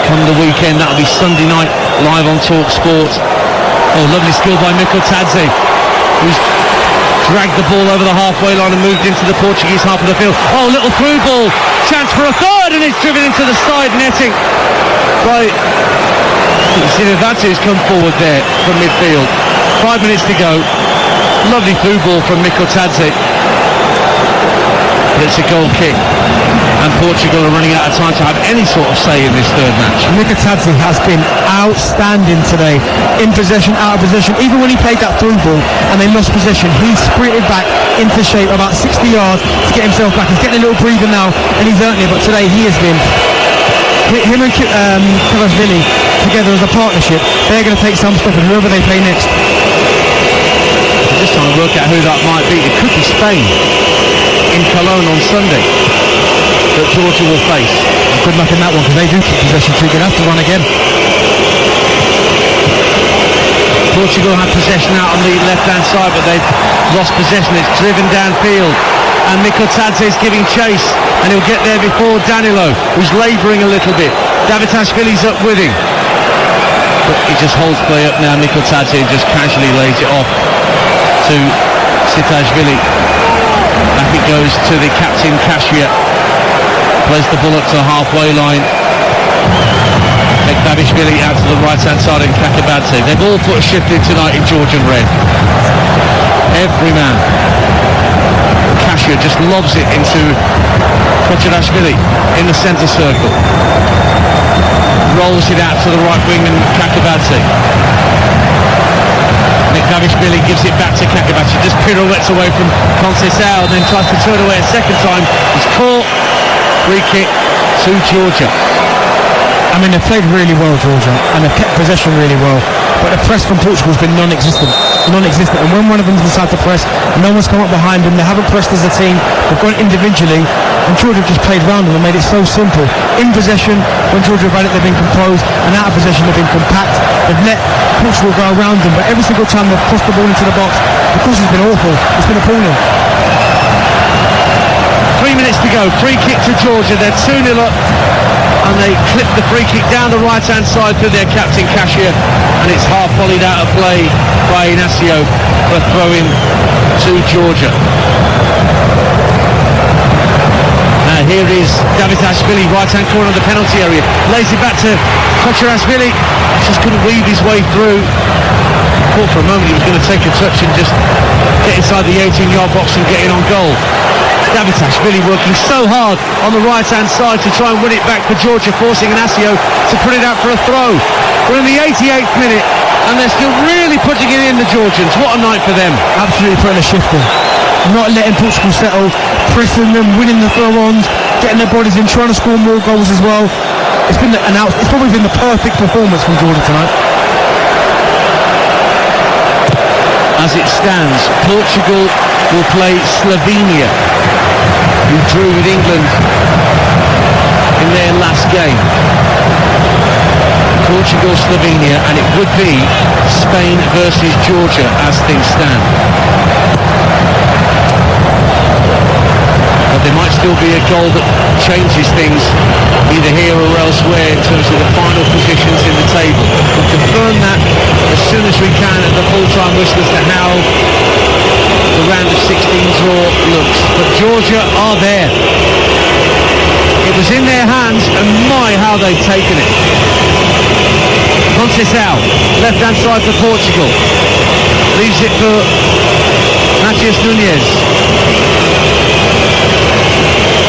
Come the weekend, that'll be Sunday night live on TalkSport. Oh, lovely skill by Mikotadze, who's dragged the ball over the halfway line and moved into the Portuguese half of the field. Oh, little through ball, chance for a third, and it's driven into the side netting by Zinevadze, who's come forward there from midfield. 5 minutes to go. Lovely through ball from Mikotadze. But it's a goal kick, and Portugal are running out of time to have any sort of say in this third match. Mikotadze has been outstanding today, in possession, out of possession. Even when he played that through ball and they lost possession, he sprinted back into shape about 60 yards to get himself back. He's getting a little breather now, and he's earned it, but today he has been, him and Kvaratskhelia together as a partnership, they're going to take some stuff, and whoever they play next. I'm just trying to work out who that might be. It could be Spain in Cologne on Sunday that Georgia will face. Good luck in that one, because they do keep possession, so you're going to have to run again. Portugal had possession out on the left-hand side, but they've lost possession. It's driven downfield, and Mikotadze is giving chase, and he'll get there before Danilo, who's labouring a little bit. Davitashvili's up with him, but he just holds play up now. Mikotadze just casually lays it off to Sitashvili. Back it goes to the captain, Kashia. Plays the ball up to the halfway line. Davishvili out to the right-hand side, and Kakabadze. They've all put a shift in tonight in Georgian red. Every man. Kashia just lobs it into Kochirashvili in the centre circle. Rolls it out to the right wing, and Kakabadze. Nick Davishvili gives it back to Kakabadze. Just pirouettes away from Conceição, and then tries to turn away a second time. He's caught, Free kick to Georgia. I mean, they've played really well, Georgia, and they've kept possession really well, but the press from Portugal has been non-existent. And when one of them's decided to press, no one's come up behind them. They haven't pressed as a team. They've gone individually, and Georgia have just played round them and made it so simple. In possession, when Georgia have had it, they've been composed, and out of possession, they've been compact. They've let Portugal go around them, but every single time they've crossed the ball into the box, the cross has been awful. It's been appalling. 3 minutes to go. Free kick to Georgia. They're 2-0 up, and they clip the free kick down the right-hand side through their captain Cashier, and it's half volleyed out of play by Inacio for a throw-in to Georgia. Now here is Davitashvili, right-hand corner of the penalty area. Lays it back to Kocherashvili. Just couldn't weave his way through. Thought for a moment he was going to take a touch and just get inside the 18-yard box and get in on goal. Davitashvili working so hard on the right-hand side to try and win it back for Georgia, forcing Inacio to put it out for a throw. We're in the 88th minute, and they're still really putting it in, the Georgians. What a night for them. Absolutely putting a shift in. Not letting Portugal settle, pressing them, winning the throw-ons, getting their bodies in, trying to score more goals as well. It's probably been the perfect performance from Georgia tonight. As it stands, Portugal will play Slovenia, who drew with England in their last game. Portugal, Slovenia, and it would be Spain versus Georgia as things stand. But there might still be a goal that changes things either here or elsewhere in terms of the final positions in the table. We'll confirm that as soon as we can at the full-time whistle as to how the round of 16 draw looks. But Georgia are there. It was in their hands, and my, how they've taken it. Conceição, left-hand side for Portugal. Leaves it for Matheus Nunes.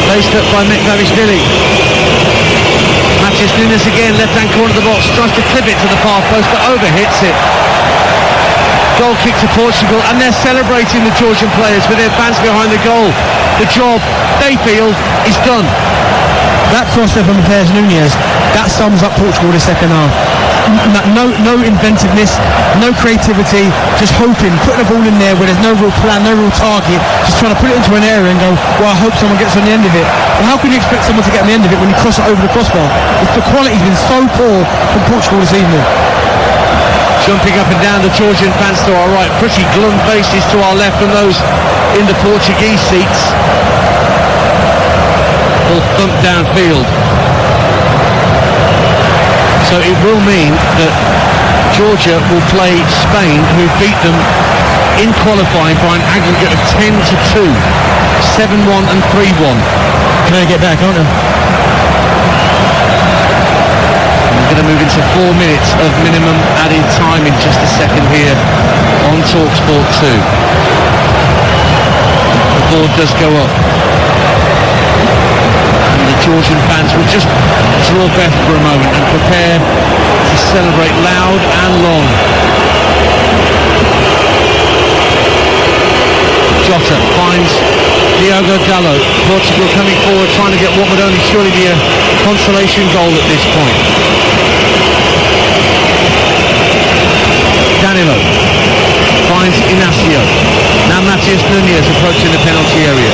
Placed up by Davitashvili. Matheus Nunes again, left-hand corner of the box, tries to clip it to the far post, but overhits it. Goal kick to Portugal, and they're celebrating, the Georgian players, with their fans behind the goal. The job, they feel, is done. That cross there from Matheus Nunes, that sums up Portugal the second half. No inventiveness, no creativity, just hoping, putting the ball in there where there's no real plan, no real target, just trying to put it into an area and go, well, I hope someone gets on the end of it. But how can you expect someone to get on the end of it when you cross it over the crossbar? The quality's been so poor from Portugal this evening. Jumping up and down the Georgian fans to our right, pretty glum faces to our left, and those in the Portuguese seats all thumped downfield. So it will mean that Georgia will play Spain, who beat them in qualifying by an aggregate of 10-2, 7-1 and 3-1. Can they get back, aren't they? We're going to move into 4 minutes of minimum added time in just a second here on TalkSport 2. The board does go up. The Georgian fans will just draw breath for a moment and prepare to celebrate loud and long. Jota finds Diogo Dalot. Portugal coming forward, trying to get what would only surely be a consolation goal at this point. Danilo finds Inacio. Now Matheus Nunes approaching the penalty area.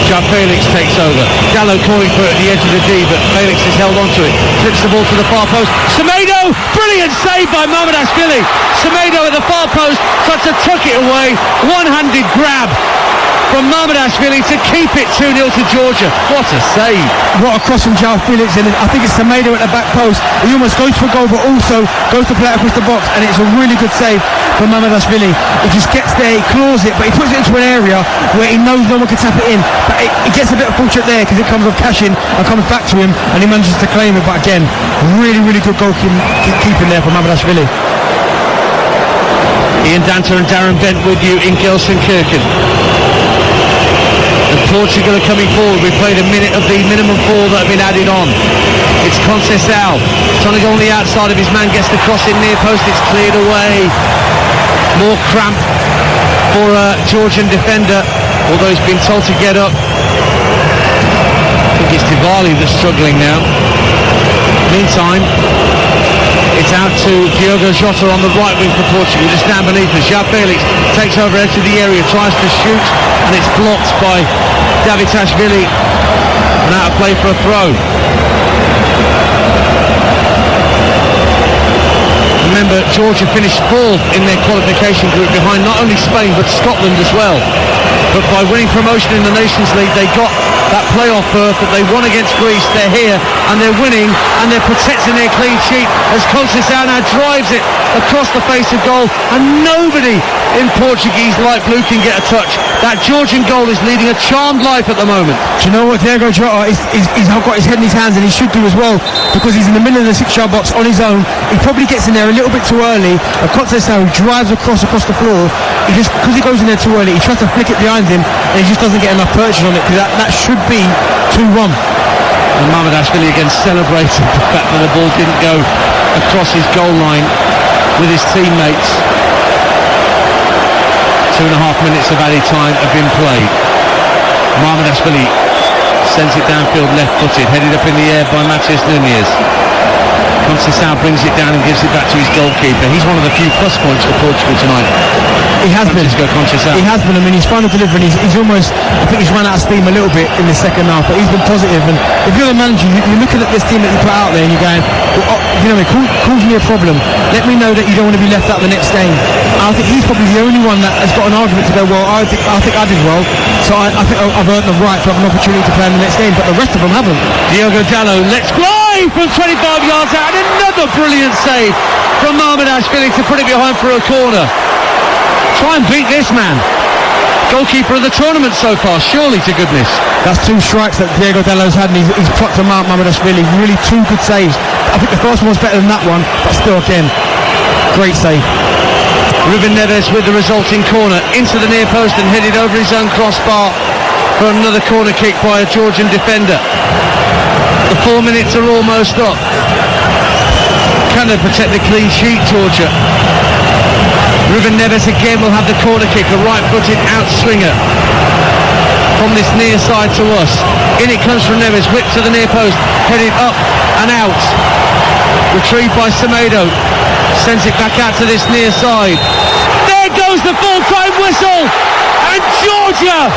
João Felix takes over. Dalot calling for it at the edge of the D, but Felix is held onto it. Flips the ball to the far post. Semedo! Brilliant save by Mamardashvili. Semedo at the far post, tries to tuck it away. One-handed grab from Mamardashvili to keep it 2-0 to Georgia. What a save. What a cross from João Felix, and I think it's Semedo at the back post. He almost goes for a goal, but also goes to play it across the box, and it's a really good save from Mamardashvili. He just gets there, he claws it, but he puts it into an area where he knows no one can tap it in. But he gets a bit of fortune there because it comes off Cashin and comes back to him, and he manages to claim it. But again, really, really good goalkeeping there from Mamardashvili. Ian Danter and Darren Bent with you in Gelsenkirchen. And Portugal are coming forward. We've played a minute of the minimum 4 that have been added on. It's Conceição trying to go on the outside of his man, gets the cross in near post, it's cleared away. More cramp for a Georgian defender, although he's been told to get up. I think it's Diwali that's struggling now. Meantime, it's out to Diogo Jota on the right wing for Portugal, just down beneath us. João Felix takes over edge of the area, tries to shoot, and it's blocked by Davitashvili. And out of play for a throw. Remember, Georgia finished fourth in their qualification group behind not only Spain but Scotland as well. But by winning promotion in the Nations League, they got that playoff berth that they won against Greece. They're here and they're winning and they're protecting their clean sheet as Conceição now drives it across the face of goal, and nobody in Portuguese light blue can get a touch. That Georgian goal is leading a charmed life at the moment. Do you know what? Diogo Jota he's got his head in his hands, and he should do as well, because he's in the middle of the 6-yard box on his own. He probably gets in there a little bit too early. Conceição drives across the floor. Because he goes in there too early, he tries to flick it behind him, and he just doesn't get enough purchase on it, because that should be 2-1. And Mamardashvili again celebrating the fact that the ball didn't go across his goal line with his teammates. 2.5 minutes of added time have been played. Mamardashvili sends it downfield left-footed, headed up in the air by Matheus Nunes. Conceição brings it down and gives it back to his goalkeeper. He's one of the few plus points for Portugal tonight. He has been. Conceição. He has been. I mean, his final delivery, he's almost, I think he's run out of steam a little bit in the second half, but he's been positive. And if you're the manager, you're looking at this team that you put out there and you're going, well, you know, it cause me a problem. Let me know that you don't want to be left out the next game. I think he's probably the only one that has got an argument to go, well, I think I did well, so I think I've earned the right to have an opportunity to play in the next game, but the rest of them haven't. Diogo Dalot lets fly from 25 yards out, and another brilliant save from Mamardashvili to put it behind for a corner. Try and beat this man. Goalkeeper of the tournament so far, surely to goodness. That's 2 strikes that Diogo Dalot's had, and he's plucked them out, Mamardashvili. Really 2 good saves. I think the first one was better than that one, but still, again, great save. Ruben Neves with the resulting corner into the near post and headed over his own crossbar for another corner kick by a Georgian defender. The 4 minutes are almost up. Can they protect the clean sheet, Georgia? Ruben Neves again will have the corner kick, a right-footed out-swinger from this near side to us. In it comes from Neves, whipped to the near post, headed up and out. Retrieved by Semedo. Sends it back out to this near side. There goes the full-time whistle, and Georgia